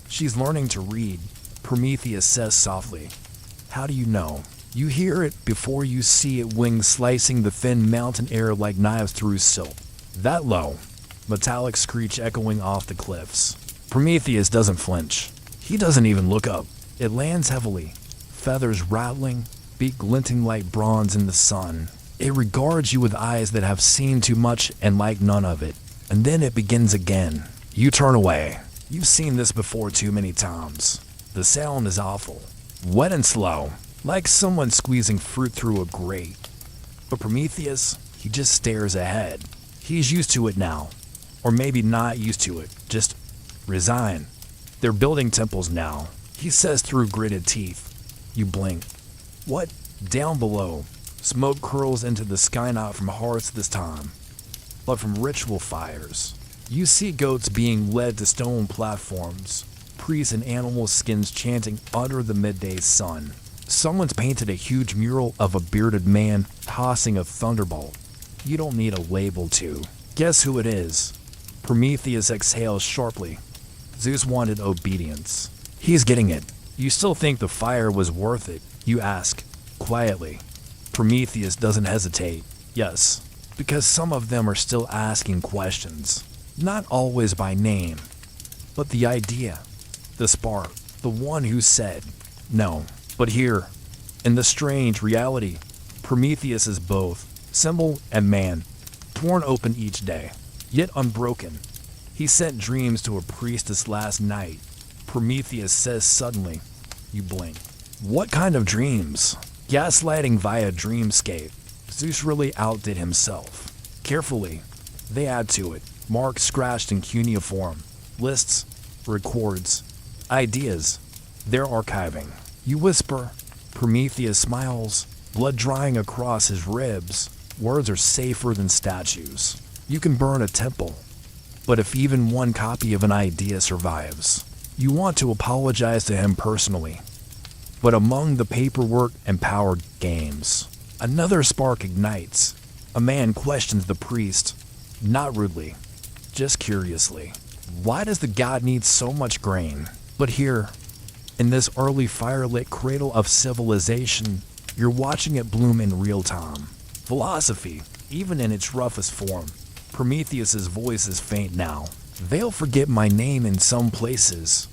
She's learning to read. Prometheus says softly, "How do you know?" You hear it before you see it, wings slicing the thin mountain air like knives through silk. That low, metallic screech echoing off the cliffs. Prometheus doesn't flinch. He doesn't even look up. It lands heavily, feathers rattling, beak glinting like bronze in the sun. It regards you with eyes that have seen too much and like none of it. And then it begins again. You turn away. You've seen this before too many times. The sound is awful, wet and slow, like someone squeezing fruit through a grate. But Prometheus, he just stares ahead. He's used to it now. Or maybe not used to it, just resigned. They're building temples now, he says through gritted teeth. You blink. What? Down below. Smoke curls into the sky, not from hearths this time, but from ritual fires. You see goats being led to stone platforms, priests in animal skins chanting under the midday sun. Someone's painted a huge mural of a bearded man tossing a thunderbolt. You don't need a label to. Guess who it is? Prometheus exhales sharply. Zeus wanted obedience. He's getting it. You still think the fire was worth it? You ask, quietly. Prometheus doesn't hesitate. Yes, because some of them are still asking questions. Not always by name, but the idea, the spark, the one who said no. But here, in the strange reality, Prometheus is both symbol and man, torn open each day, yet unbroken. He sent dreams to a priestess last night. Prometheus says suddenly. You blink. What kind of dreams? Gaslighting via dreamscape. Zeus really outdid himself. Carefully, they add to it. Marks scratched in cuneiform. Lists, records, ideas. They're archiving. You whisper. Prometheus smiles, blood drying across his ribs. Words are safer than statues. You can burn a temple, but if even one copy of an idea survives, you want to apologize to him personally. But among the paperwork and power games, another spark ignites. A man questions the priest, not rudely, just curiously. Why does the god need so much grain? But here, in this early fire-lit cradle of civilization, you're watching it bloom in real time. Philosophy, even in its roughest form. Prometheus's voice is faint now. They'll forget my name in some places,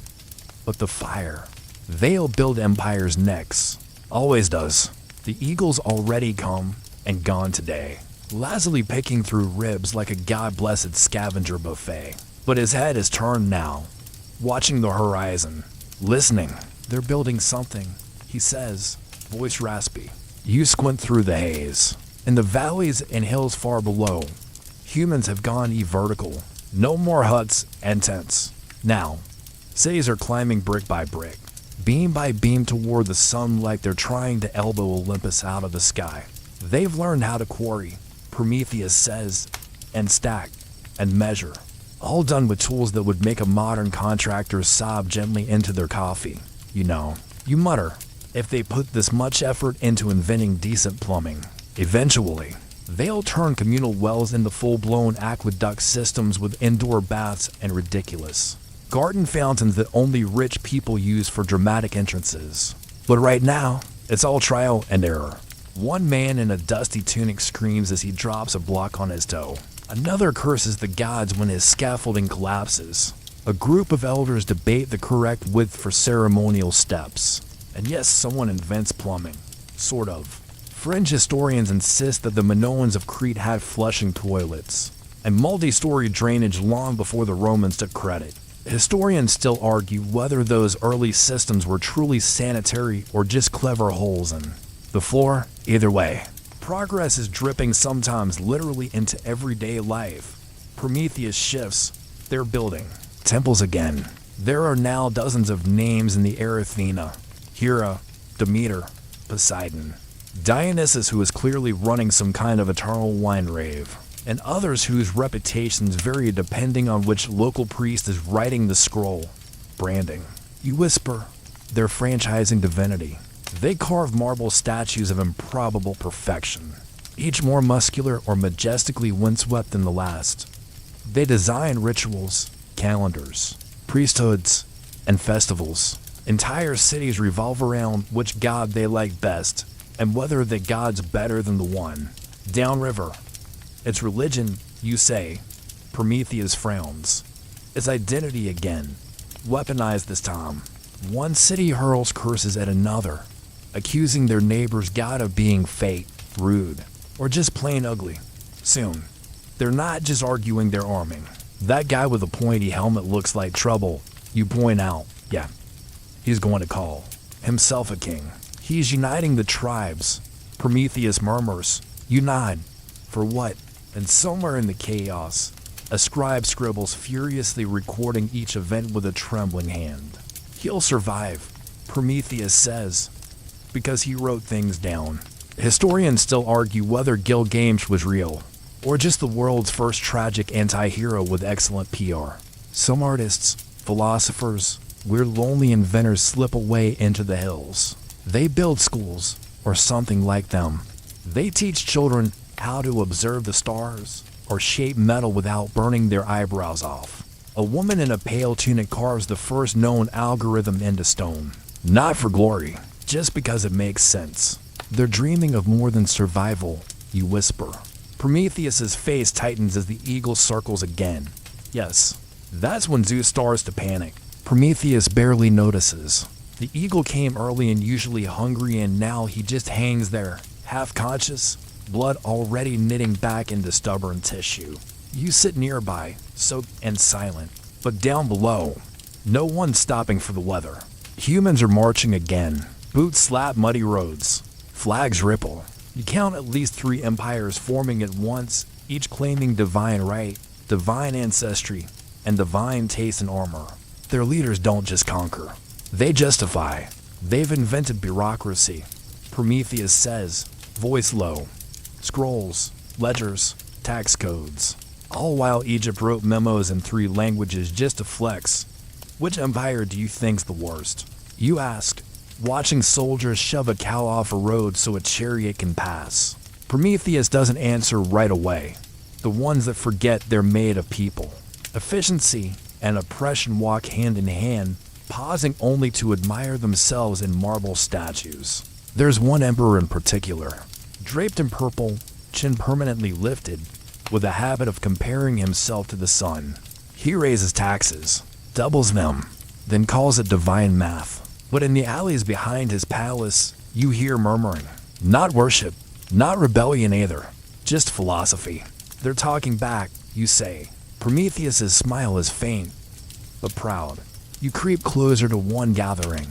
but the fire, they'll build empires next. Always does. The eagle's already come and gone today, lazily picking through ribs like a god-blessed scavenger buffet. But his head is turned now, watching the horizon, listening. They're building something, he says, voice raspy. You squint through the haze. In the valleys and hills far below, humans have gone vertical. No more huts and tents. Now, cities are climbing brick by brick, beam by beam toward the sun like they're trying to elbow Olympus out of the sky. They've learned how to quarry, Prometheus says, and stack, and measure. All done with tools that would make a modern contractor sob gently into their coffee. You know, you mutter, if they put this much effort into inventing decent plumbing, eventually, they'll turn communal wells into full-blown aqueduct systems with indoor baths and ridiculous garden fountains that only rich people use for dramatic entrances. But right now, it's all trial and error. One man in a dusty tunic screams as he drops a block on his toe. Another curses the gods when his scaffolding collapses. A group of elders debate the correct width for ceremonial steps. And yes, someone invents plumbing. Sort of. Fringe historians insist that the Minoans of Crete had flushing toilets and multi-story drainage long before the Romans took credit. Historians still argue whether those early systems were truly sanitary or just clever holes in the floor. Either way, progress is dripping sometimes literally into everyday life. Prometheus shifts. They're building temples again. There are now dozens of names in the air: Athena, Hera, Demeter, Poseidon, Dionysus, who is clearly running some kind of eternal wine rave, and others whose reputations vary depending on which local priest is writing the scroll. Branding. You whisper, they're franchising divinity. They carve marble statues of improbable perfection, each more muscular or majestically windswept than the last. They design rituals, calendars, priesthoods, and festivals. Entire cities revolve around which god they like best, and whether the god's better than the one. Downriver. It's religion, you say. Prometheus frowns. It's identity again. Weaponized this time. One city hurls curses at another, accusing their neighbor's god of being fake, rude, or just plain ugly. Soon, they're not just arguing, they're arming. That guy with the pointy helmet looks like trouble. You point out, yeah, he's going to call himself a king. He's uniting the tribes. Prometheus murmurs. You nod. For what? And somewhere in the chaos, a scribe scribbles, furiously recording each event with a trembling hand. He'll survive, Prometheus says, because he wrote things down. Historians still argue whether Gilgamesh was real, or just the world's first tragic anti-hero with excellent PR. Some artists, philosophers, weird lonely inventors slip away into the hills. They build schools, or something like them. They teach children how to observe the stars, or shape metal without burning their eyebrows off. A woman in a pale tunic carves the first known algorithm into stone. Not for glory, just because it makes sense. They're dreaming of more than survival, you whisper. Prometheus's face tightens as the eagle circles again. Yes, that's when Zeus starts to panic. Prometheus barely notices. The eagle came early and usually hungry, and now he just hangs there, half-conscious, blood already knitting back into stubborn tissue. You sit nearby, soaked and silent, but down below, no one's stopping for the weather. Humans are marching again. Boots slap muddy roads. Flags ripple. You count at least 3 empires forming at once, each claiming divine right, divine ancestry, and divine taste in armor. Their leaders don't just conquer. They justify. They've invented bureaucracy, Prometheus says, voice low. Scrolls, ledgers, tax codes. All while Egypt wrote memos in 3 languages just to flex. Which empire do you think's the worst? You ask, watching soldiers shove a cow off a road so a chariot can pass. Prometheus doesn't answer right away. The ones that forget they're made of people. Efficiency and oppression walk hand in hand, pausing only to admire themselves in marble statues. There's one emperor in particular, draped in purple, chin permanently lifted, with a habit of comparing himself to the sun. He raises taxes, doubles them, then calls it divine math. But in the alleys behind his palace, you hear murmuring. Not worship, not rebellion either, just philosophy. They're talking back, you say. Prometheus's smile is faint, but proud. You creep closer to one gathering.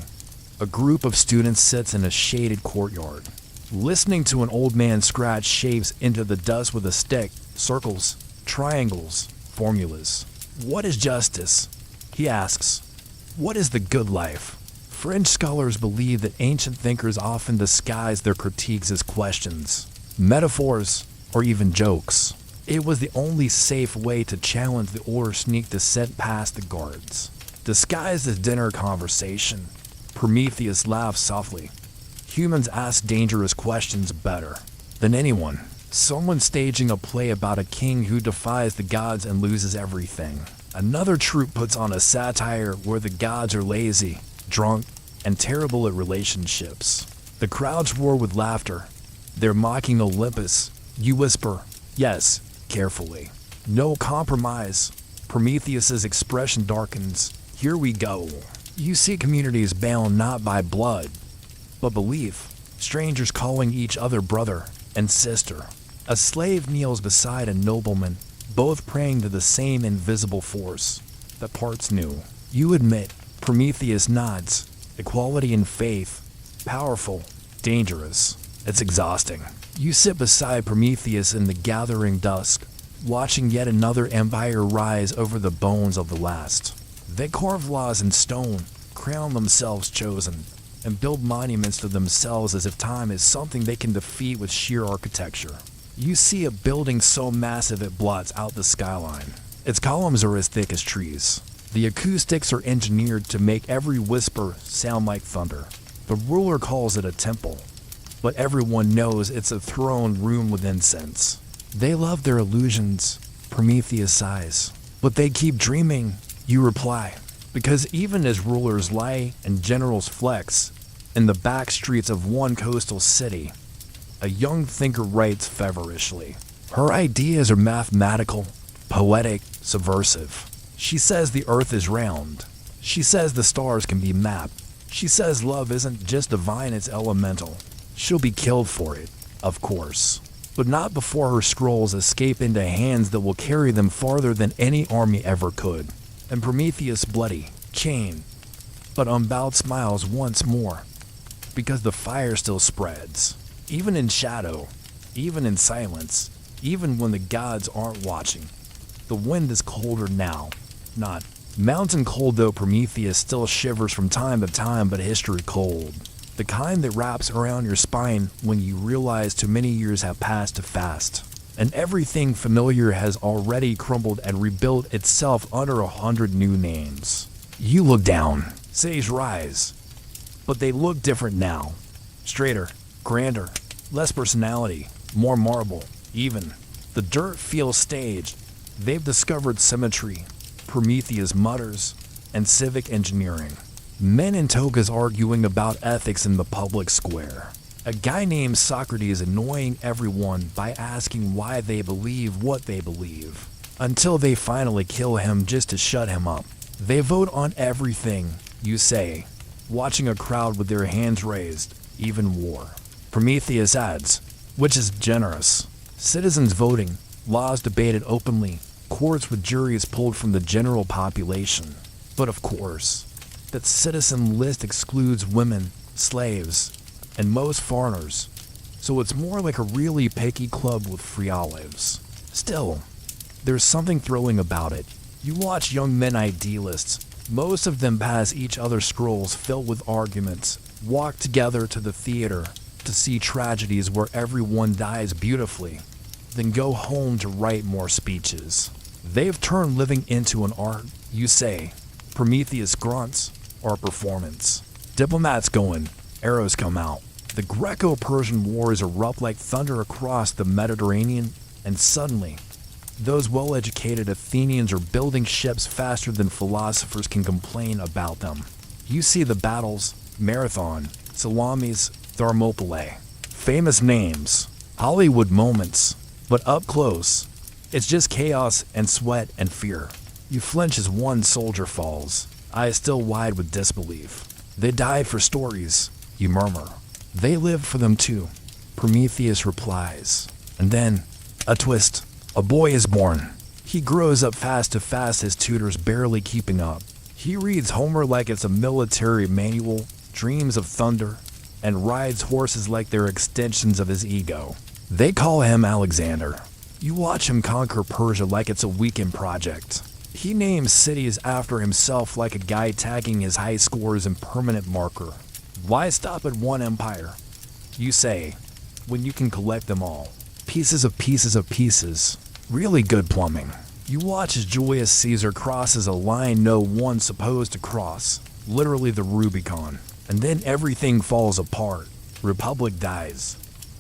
A group of students sits in a shaded courtyard, listening to an old man scratch shapes into the dust with a stick, circles, triangles, formulas. What is justice? He asks. What is the good life? French scholars believe that ancient thinkers often disguise their critiques as questions, metaphors, or even jokes. It was the only safe way to challenge the order sneak descent past the guards. Disguised as dinner conversation, Prometheus laughs softly. Humans ask dangerous questions better than anyone. Someone staging a play about a king who defies the gods and loses everything. Another troupe puts on a satire where the gods are lazy, drunk, and terrible at relationships. The crowds roar with laughter. They're mocking Olympus. You whisper, yes, carefully. No compromise. Prometheus's expression darkens. Here we go. You see communities bound not by blood, but belief. Strangers calling each other brother and sister. A slave kneels beside a nobleman, both praying to the same invisible force that parts knew. You admit, Prometheus nods. Equality and faith. Powerful, dangerous. It's exhausting. You sit beside Prometheus in the gathering dusk, watching yet another empire rise over the bones of the last. They carve laws in stone, crown themselves chosen, and build monuments to themselves as if time is something they can defeat with sheer architecture. You see a building so massive it blots out the skyline. Its columns are as thick as trees. The acoustics are engineered to make every whisper sound like thunder. The ruler calls it a temple, but everyone knows it's a throne room with incense. They love their illusions, Prometheus sighs. But they keep dreaming, you reply, because even as rulers lie and generals flex, in the back streets of one coastal city, a young thinker writes feverishly. Her ideas are mathematical, poetic, subversive. She says the earth is round. She says the stars can be mapped. She says love isn't just divine, it's elemental. She'll be killed for it, of course, but not before her scrolls escape into hands that will carry them farther than any army ever could. And Prometheus, bloody, chained, but unbowed, smiles once more, because the fire still spreads, even in shadow, even in silence, even when the gods aren't watching. The wind is colder now, not mountain cold, though Prometheus still shivers from time to time, but history cold. The kind that wraps around your spine when you realize too many years have passed too fast, and everything familiar has already crumbled and rebuilt itself under 100 new names. You look down, cities rise, but they look different now. Straighter, grander, less personality, more marble, even. The dirt feels staged. They've discovered symmetry, Prometheus mutters, and civic engineering. Men in togas arguing about ethics in the public square. A guy named Socrates annoying everyone by asking why they believe what they believe, until they finally kill him just to shut him up. They vote on everything, you say, watching a crowd with their hands raised, even war. Prometheus adds, which is generous. Citizens voting, laws debated openly, courts with juries pulled from the general population. But of course, that citizen list excludes women, slaves, and most foreigners, so it's more like a really picky club with free olives. Still, there's something thrilling about it. You watch young men idealists, most of them pass each other's scrolls filled with arguments, walk together to the theater to see tragedies where everyone dies beautifully, then go home to write more speeches. They've turned living into an art, you say. Prometheus grunts, or performance. Diplomats going, arrows come out. The Greco-Persian wars erupt like thunder across the Mediterranean, and suddenly, those well-educated Athenians are building ships faster than philosophers can complain about them. You see the battles, Marathon, Salamis, Thermopylae. Famous names, Hollywood moments, but up close, it's just chaos and sweat and fear. You flinch as one soldier falls, eyes still wide with disbelief. They died for stories, you murmur. They lived for them too, Prometheus replies. And then, a twist. A boy is born. He grows up fast, his tutors barely keeping up. He reads Homer like it's a military manual, dreams of thunder, and rides horses like they're extensions of his ego. They call him Alexander. You watch him conquer Persia like it's a weekend project. He names cities after himself like a guy tagging his high scores in permanent marker. Why stop at one empire, you say, when you can collect them all? Pieces of pieces of pieces. Really good plumbing. You watch as Julius Caesar crosses a line no one's supposed to cross, literally the Rubicon. And then everything falls apart. Republic dies.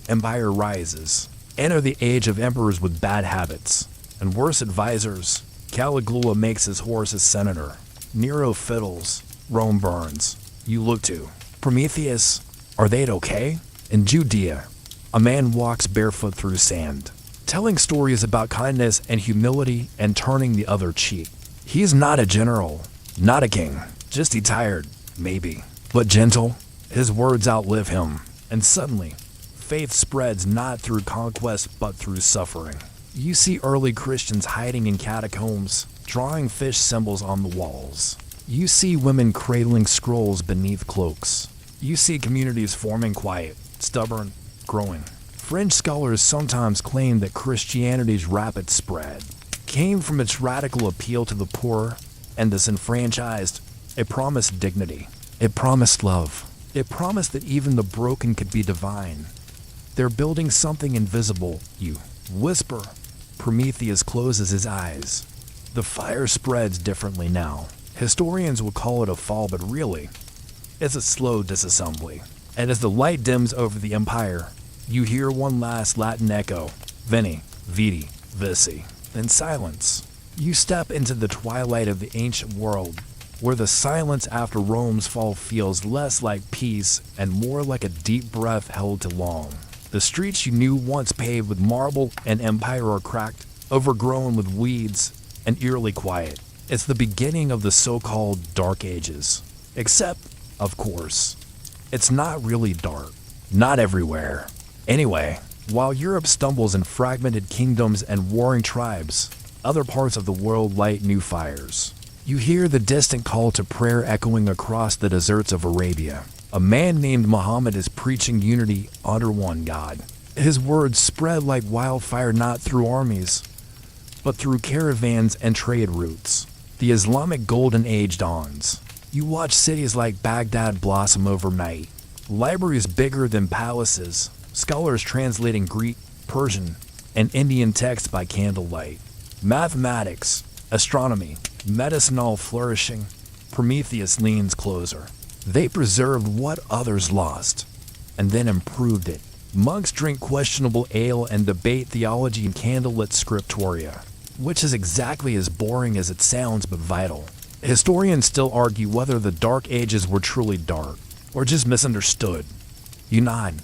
Empire rises. Enter the age of emperors with bad habits and worse advisors. Caligula makes his horse a senator. Nero fiddles. Rome burns. You look to Prometheus. Are they okay? In Judea, a man walks barefoot through sand, telling stories about kindness and humility and turning the other cheek. He's not a general, not a king, just tired, maybe, but gentle. His words outlive him, and suddenly, faith spreads not through conquest but through suffering. You see early Christians hiding in catacombs, drawing fish symbols on the walls. You see women cradling scrolls beneath cloaks. You see communities forming quiet, stubborn, growing. French scholars sometimes claim that Christianity's rapid spread came from its radical appeal to the poor and disenfranchised. It promised dignity. It promised love. It promised that even the broken could be divine. They're building something invisible, you whisper. Prometheus closes his eyes. The fire spreads differently now. Historians would call it a fall, but really, it's a slow disassembly. And as the light dims over the empire, you hear one last Latin echo, Veni, Vidi, Vici. Then silence. You step into the twilight of the ancient world, where the silence after Rome's fall feels less like peace and more like a deep breath held too long. The streets you knew once paved with marble and empire are cracked, overgrown with weeds, and eerily quiet. It's the beginning of the so-called Dark Ages. Except, of course, it's not really dark. Not everywhere. Anyway, while Europe stumbles in fragmented kingdoms and warring tribes, other parts of the world light new fires. You hear the distant call to prayer echoing across the deserts of Arabia. A man named Muhammad is preaching unity under one God. His words spread like wildfire not through armies, but through caravans and trade routes. The Islamic Golden Age dawns. You watch cities like Baghdad blossom overnight. Libraries bigger than palaces. Scholars translating Greek, Persian, and Indian texts by candlelight. Mathematics, astronomy, medicine all flourishing. Prometheus leans closer. They preserved what others lost, and then improved it. Monks drink questionable ale and debate theology in candlelit scriptoria, which is exactly as boring as it sounds but vital. Historians still argue whether the Dark Ages were truly dark, or just misunderstood. You nod,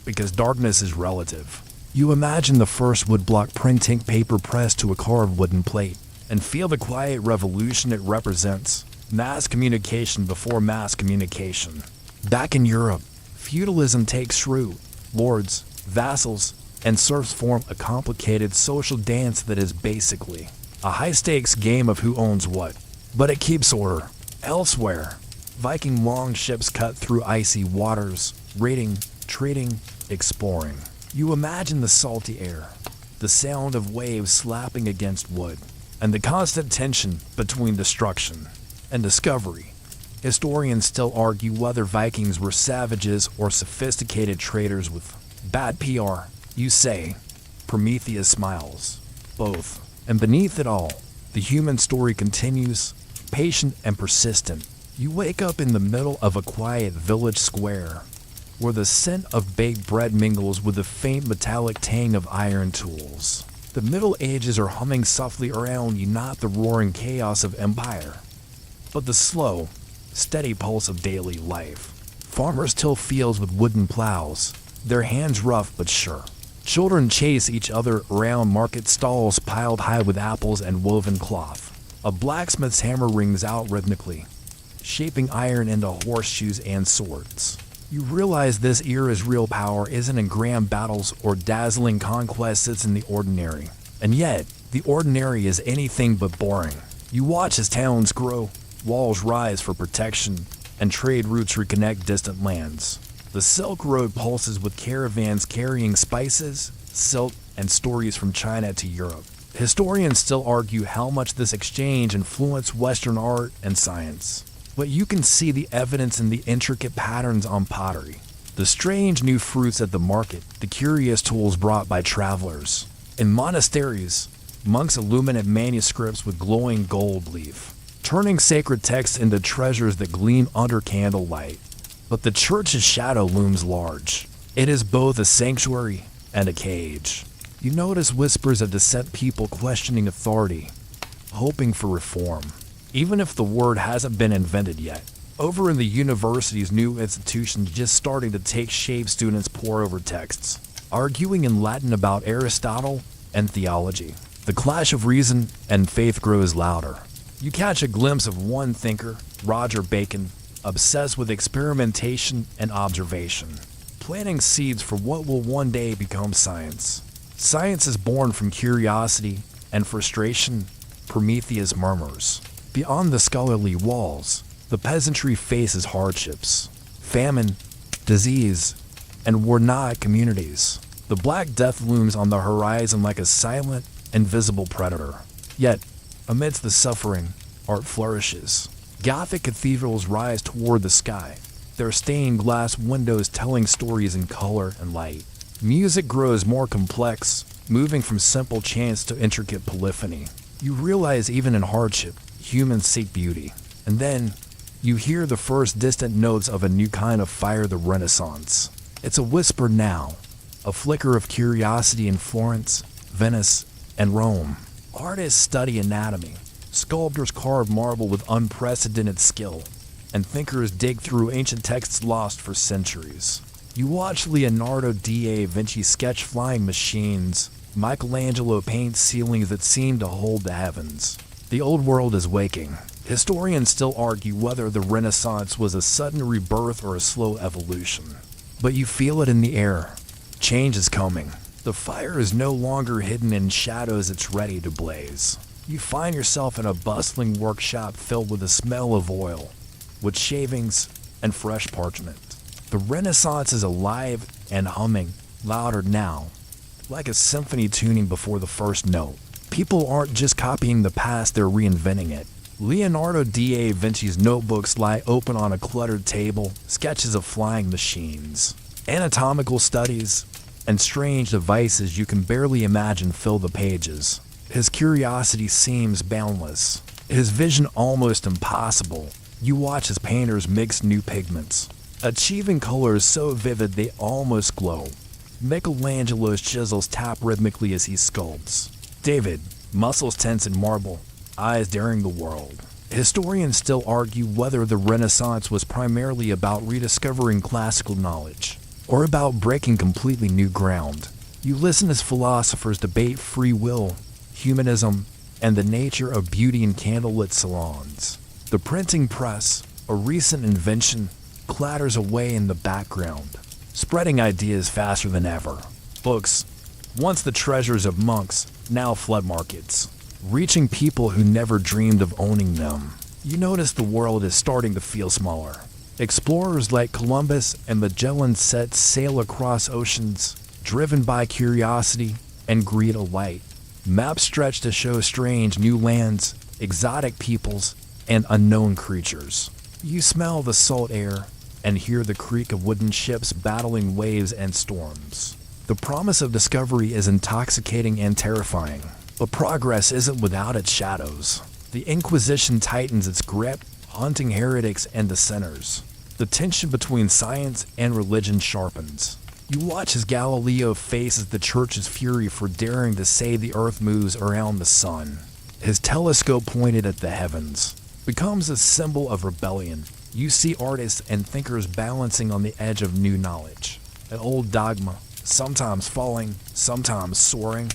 because darkness is relative. You imagine the first woodblock printing paper pressed to a carved wooden plate, and feel the quiet revolution it represents. Mass communication before mass communication. Back in Europe, feudalism takes root. Lords, vassals, and serfs form a complicated social dance that is basically a high-stakes game of who owns what. But it keeps order. Elsewhere, Viking longships cut through icy waters, raiding, trading, exploring. You imagine the salty air, the sound of waves slapping against wood, and the constant tension between destruction and discovery. Historians still argue whether Vikings were savages or sophisticated traders with bad PR. You say. Prometheus smiles. Both. And beneath it all, the human story continues, patient and persistent. You wake up in the middle of a quiet village square, where the scent of baked bread mingles with the faint metallic tang of iron tools. The Middle Ages are humming softly around you, not the roaring chaos of empire, but the slow, steady pulse of daily life. Farmers till fields with wooden plows, their hands rough but sure. Children chase each other around market stalls piled high with apples and woven cloth. A blacksmith's hammer rings out rhythmically, shaping iron into horseshoes and swords. You realize this era's real power isn't in grand battles or dazzling conquests, it's in the ordinary. And yet, the ordinary is anything but boring. You watch as towns grow, walls rise for protection, and trade routes reconnect distant lands. The Silk Road pulses with caravans carrying spices, silk, and stories from China to Europe. Historians still argue how much this exchange influenced Western art and science. But you can see the evidence in the intricate patterns on pottery, the strange new fruits at the market, the curious tools brought by travelers. In monasteries, monks illuminate manuscripts with glowing gold leaf, turning sacred texts into treasures that gleam under candlelight. But the church's shadow looms large. It is both a sanctuary and a cage. You notice whispers of dissent, people questioning authority, hoping for reform, even if the word hasn't been invented yet. Over in the university's new institutions just starting to take shape, students pore over texts, arguing in Latin about Aristotle and theology. The clash of reason and faith grows louder. You catch a glimpse of one thinker, Roger Bacon, obsessed with experimentation and observation, planting seeds for what will one day become science. Science is born from curiosity and frustration, Prometheus murmurs. Beyond the scholarly walls, the peasantry faces hardships, famine, disease, and war-gnawed communities. The Black Death looms on the horizon like a silent, invisible predator. Yet, amidst the suffering, art flourishes. Gothic cathedrals rise toward the sky, their stained glass windows telling stories in color and light. Music grows more complex, moving from simple chants to intricate polyphony. You realize even in hardship, humans seek beauty. And then, you hear the first distant notes of a new kind of fire, the Renaissance. It's a whisper now, a flicker of curiosity in Florence, Venice, and Rome. Artists study anatomy, sculptors carve marble with unprecedented skill, and thinkers dig through ancient texts lost for centuries. You watch Leonardo da Vinci sketch flying machines, Michelangelo paint ceilings that seem to hold the heavens. The old world is waking. Historians still argue whether the Renaissance was a sudden rebirth or a slow evolution. But you feel it in the air. Change is coming. The fire is no longer hidden in shadows, it's ready to blaze. You find yourself in a bustling workshop filled with the smell of oil, with shavings and fresh parchment. The Renaissance is alive and humming, louder now, like a symphony tuning before the first note. People aren't just copying the past, they're reinventing it. Leonardo da Vinci's notebooks lie open on a cluttered table, sketches of flying machines, anatomical studies, and strange devices you can barely imagine fill the pages. His curiosity seems boundless, his vision almost impossible. You watch as painters mix new pigments, achieving colors so vivid they almost glow. Michelangelo's chisels tap rhythmically as he sculpts. David, muscles tense in marble, eyes daring the world. Historians still argue whether the Renaissance was primarily about rediscovering classical knowledge, or about breaking completely new ground. You listen as philosophers debate free will, humanism, and the nature of beauty in candlelit salons. The printing press, a recent invention, clatters away in the background, spreading ideas faster than ever. Books, once the treasures of monks, now flood markets, reaching people who never dreamed of owning them. You notice the world is starting to feel smaller. Explorers like Columbus and Magellan set sail across oceans, driven by curiosity and greed alike. Maps stretch to show strange new lands, exotic peoples, and unknown creatures. You smell the salt air and hear the creak of wooden ships battling waves and storms. The promise of discovery is intoxicating and terrifying, but progress isn't without its shadows. The Inquisition tightens its grip, hunting heretics and dissenters. The tension between science and religion sharpens. You watch as Galileo faces the church's fury for daring to say the earth moves around the sun. His telescope pointed at the heavens becomes a symbol of rebellion. You see artists and thinkers balancing on the edge of new knowledge. An old dogma, sometimes falling, sometimes soaring.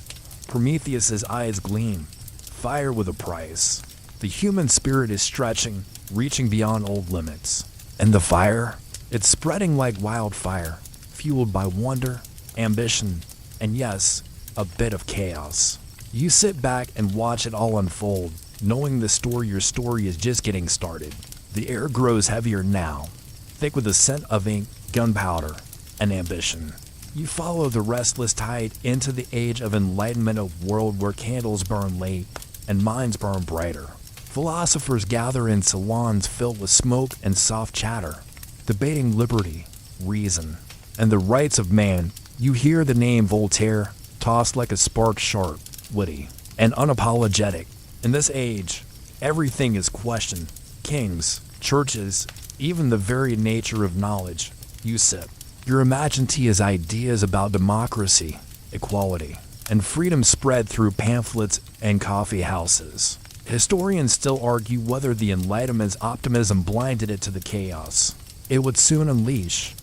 Prometheus's eyes gleam, fire with a price. The human spirit is stretching, reaching beyond old limits. And the fire? It's spreading like wildfire, fueled by wonder, ambition, and yes, a bit of chaos. You sit back and watch it all unfold, knowing your story is just getting started. The air grows heavier now, thick with the scent of ink, gunpowder, and ambition. You follow the restless tide into the age of enlightenment, a world where candles burn late and minds burn brighter. Philosophers gather in salons filled with smoke and soft chatter, debating liberty, reason, and the rights of man. You hear the name Voltaire tossed like a spark, sharp, witty, and unapologetic. In this age, everything is questioned. Kings, churches, even the very nature of knowledge. You sip. Your imaginative is ideas about democracy, equality, and freedom spread through pamphlets and coffee houses. Historians still argue whether the Enlightenment's optimism blinded it to the chaos it would soon unleash.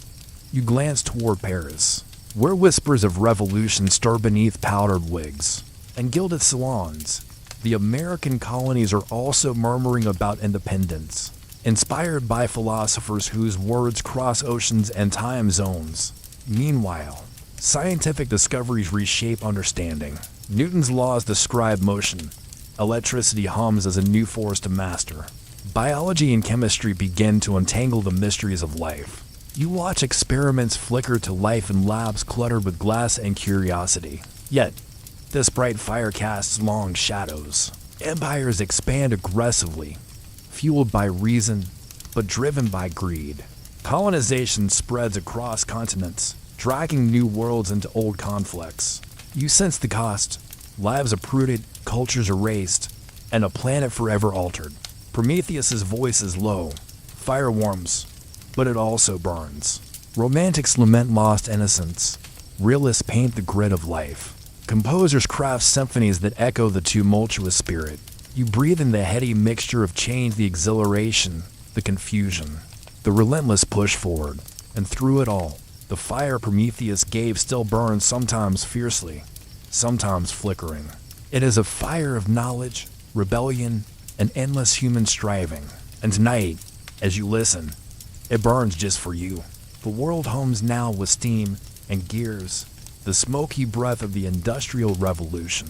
You glance toward Paris, where whispers of revolution stir beneath powdered wigs and gilded salons. The American colonies are also murmuring about independence, inspired by philosophers whose words cross oceans and time zones. Meanwhile, scientific discoveries reshape understanding. Newton's laws describe motion. Electricity hums as a new force to master. Biology and chemistry begin to untangle the mysteries of life. You watch experiments flicker to life in labs cluttered with glass and curiosity. Yet, this bright fire casts long shadows. Empires expand aggressively, fueled by reason, but driven by greed. Colonization spreads across continents, dragging new worlds into old conflicts. You sense the cost. Lives uprooted, cultures erased, and a planet forever altered. Prometheus's voice is low. Fire warms, but it also burns. Romantics lament lost innocence. Realists paint the grit of life. Composers craft symphonies that echo the tumultuous spirit. You breathe in the heady mixture of change, the exhilaration, the confusion, the relentless push forward. And through it all, the fire Prometheus gave still burns, sometimes fiercely, sometimes flickering. It is a fire of knowledge, rebellion, and endless human striving. And tonight, as you listen, it burns just for you. The world hums now with steam and gears, the smoky breath of the Industrial Revolution.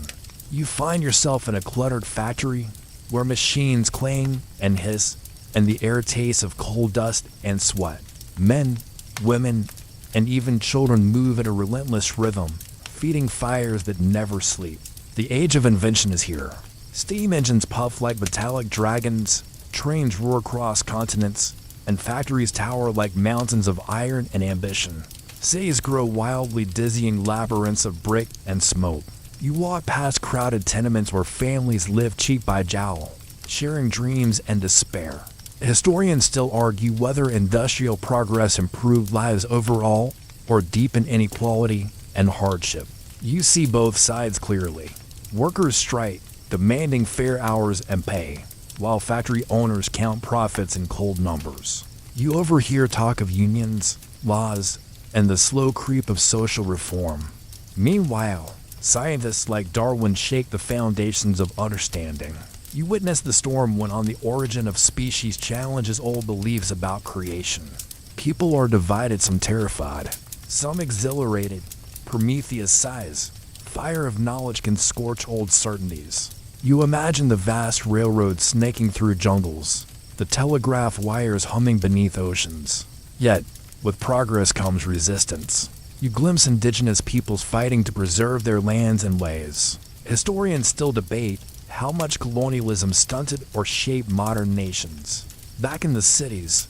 You find yourself in a cluttered factory where machines clang and hiss, and the air tastes of coal dust and sweat. Men, women, and even children move at a relentless rhythm, feeding fires that never sleep. The age of invention is here. Steam engines puff like metallic dragons, trains roar across continents, and factories tower like mountains of iron and ambition. Cities grow wildly dizzying labyrinths of brick and smoke. You walk past crowded tenements where families live cheek by jowl, sharing dreams and despair. Historians still argue whether industrial progress improved lives overall or deepened inequality and hardship. You see both sides clearly. Workers strike, demanding fair hours and pay, while factory owners count profits in cold numbers. You overhear talk of unions, laws, and the slow creep of social reform. Meanwhile, scientists like Darwin shake the foundations of understanding. You witness the storm when on the origin of species challenges old beliefs about creation. People are divided, some terrified, some exhilarated. Prometheus sighs. Fire of knowledge can scorch old certainties. You imagine the vast railroads snaking through jungles, the telegraph wires humming beneath oceans. Yet, with progress comes resistance. You glimpse indigenous peoples fighting to preserve their lands and ways. Historians still debate how much colonialism stunted or shaped modern nations. Back in the cities,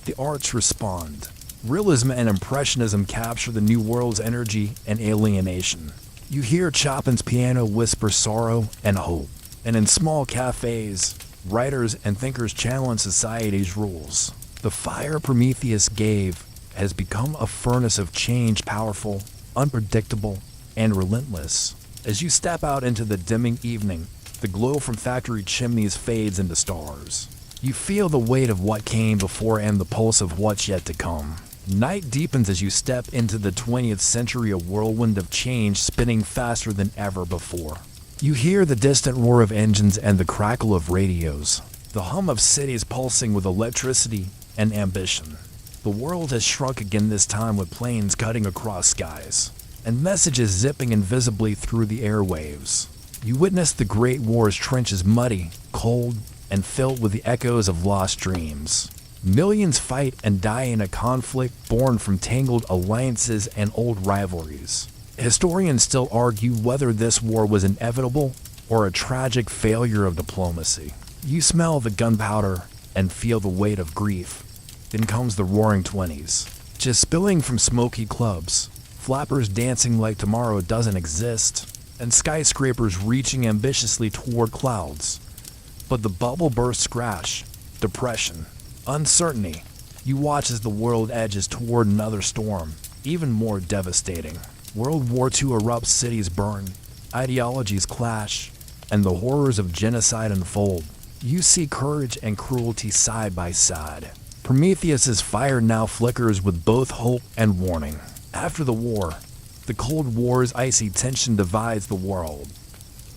the arts respond. Realism and Impressionism capture the new world's energy and alienation. You hear Chopin's piano whisper sorrow and hope. And in small cafes, writers and thinkers challenge society's rules. The fire Prometheus gave has become a furnace of change, powerful, unpredictable, and relentless. As you step out into the dimming evening, the glow from factory chimneys fades into stars. You feel the weight of what came before and the pulse of what's yet to come. Night deepens as you step into the 20th century, a whirlwind of change spinning faster than ever before. You hear the distant roar of engines and the crackle of radios, the hum of cities pulsing with electricity and ambition. The world has shrunk again, this time with planes cutting across skies, and messages zipping invisibly through the airwaves. You witness the Great War's trenches muddy, cold, and filled with the echoes of lost dreams. Millions fight and die in a conflict born from tangled alliances and old rivalries. Historians still argue whether this war was inevitable or a tragic failure of diplomacy. You smell the gunpowder and feel the weight of grief. Then comes the Roaring Twenties, just spilling from smoky clubs, flappers dancing like tomorrow doesn't exist, and skyscrapers reaching ambitiously toward clouds. But the bubble bursts crash, depression, uncertainty. You watch as the world edges toward another storm, even more devastating. World War II erupts, cities burn, ideologies clash, and the horrors of genocide unfold. You see courage and cruelty side by side. Prometheus's fire now flickers with both hope and warning. After the war, the Cold War's icy tension divides the world.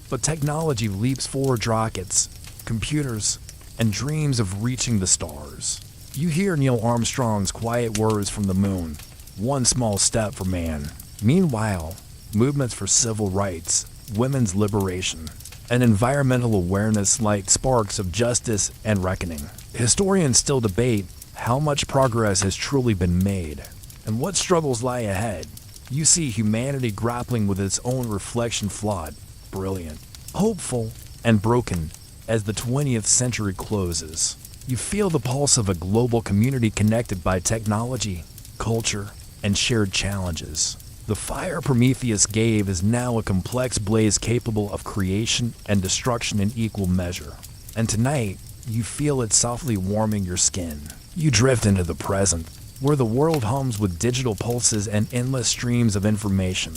But technology leaps forward rockets, computers, and dreams of reaching the stars. You hear Neil Armstrong's quiet words from the moon, one small step for man. Meanwhile, movements for civil rights, women's liberation, and environmental awareness light sparks of justice and reckoning. Historians still debate how much progress has truly been made, and what struggles lie ahead. You see humanity grappling with its own reflection, flawed, brilliant, hopeful, and broken as the 20th century closes. You feel the pulse of a global community connected by technology, culture, and shared challenges. The fire Prometheus gave is now a complex blaze capable of creation and destruction in equal measure. And tonight, you feel it softly warming your skin. You drift into the present, where the world hums with digital pulses and endless streams of information.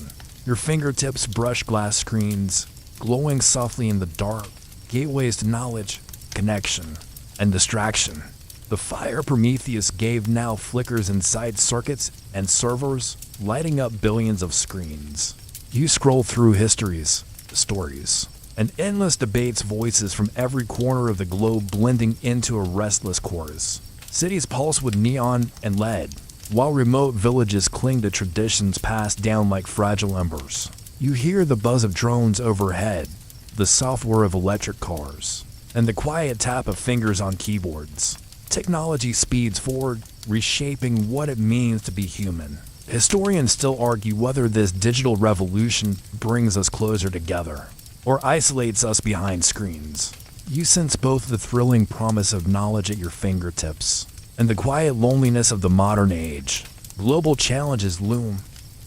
Your fingertips brush glass screens, glowing softly in the dark, gateways to knowledge, connection, and distraction. The fire Prometheus gave now flickers inside circuits and servers, lighting up billions of screens. You scroll through histories, stories, and endless debates, voices from every corner of the globe blending into a restless chorus. Cities pulse with neon and lead, while remote villages cling to traditions passed down like fragile embers. You hear the buzz of drones overhead, the soft whir of electric cars, and the quiet tap of fingers on keyboards. Technology speeds forward, reshaping what it means to be human. Historians still argue whether this digital revolution brings us closer together, or isolates us behind screens. You sense both the thrilling promise of knowledge at your fingertips, and the quiet loneliness of the modern age. Global challenges loom: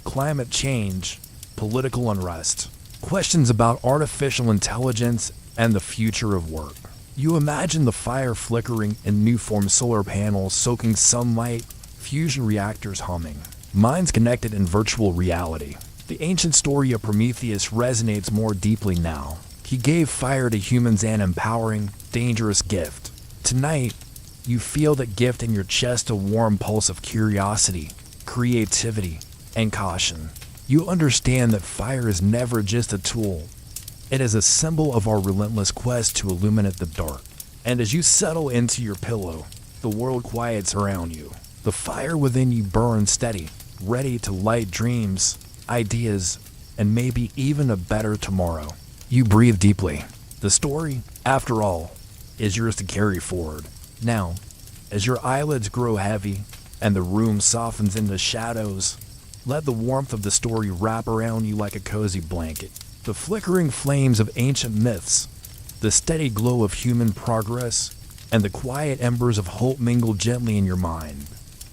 climate change, political unrest, questions about artificial intelligence, and the future of work. You imagine the fire flickering in new-formed solar panels soaking sunlight, fusion reactors humming, minds connected in virtual reality. The ancient story of Prometheus resonates more deeply now. He gave fire to humans, an empowering, dangerous gift. Tonight, you feel that gift in your chest, a warm pulse of curiosity, creativity, and caution. You understand that fire is never just a tool. It is a symbol of our relentless quest to illuminate the dark. And as you settle into your pillow, the world quiets around you. The fire within you burns steady, ready to light dreams, ideas, and maybe even a better tomorrow. You breathe deeply. The story, after all, is yours to carry forward. Now, as your eyelids grow heavy and the room softens into shadows, let the warmth of the story wrap around you like a cozy blanket. The flickering flames of ancient myths, the steady glow of human progress, and the quiet embers of hope mingle gently in your mind.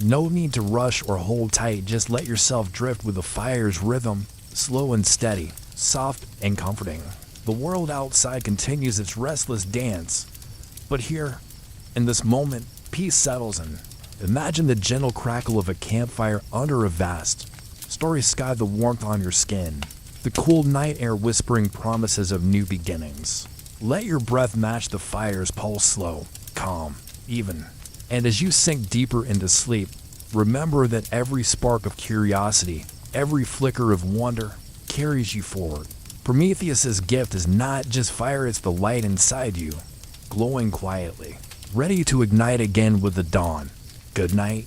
No need to rush or hold tight, just let yourself drift with the fire's rhythm, slow and steady, soft and comforting. The world outside continues its restless dance, but here, in this moment, peace settles in. Imagine the gentle crackle of a campfire under a vast, starry sky, the warmth on your skin, the cool night air whispering promises of new beginnings. Let your breath match the fire's pulse, slow, calm, even. And as you sink deeper into sleep, remember that every spark of curiosity, every flicker of wonder, carries you forward. Prometheus's gift is not just fire, it's the light inside you, glowing quietly, ready to ignite again with the dawn. Good night.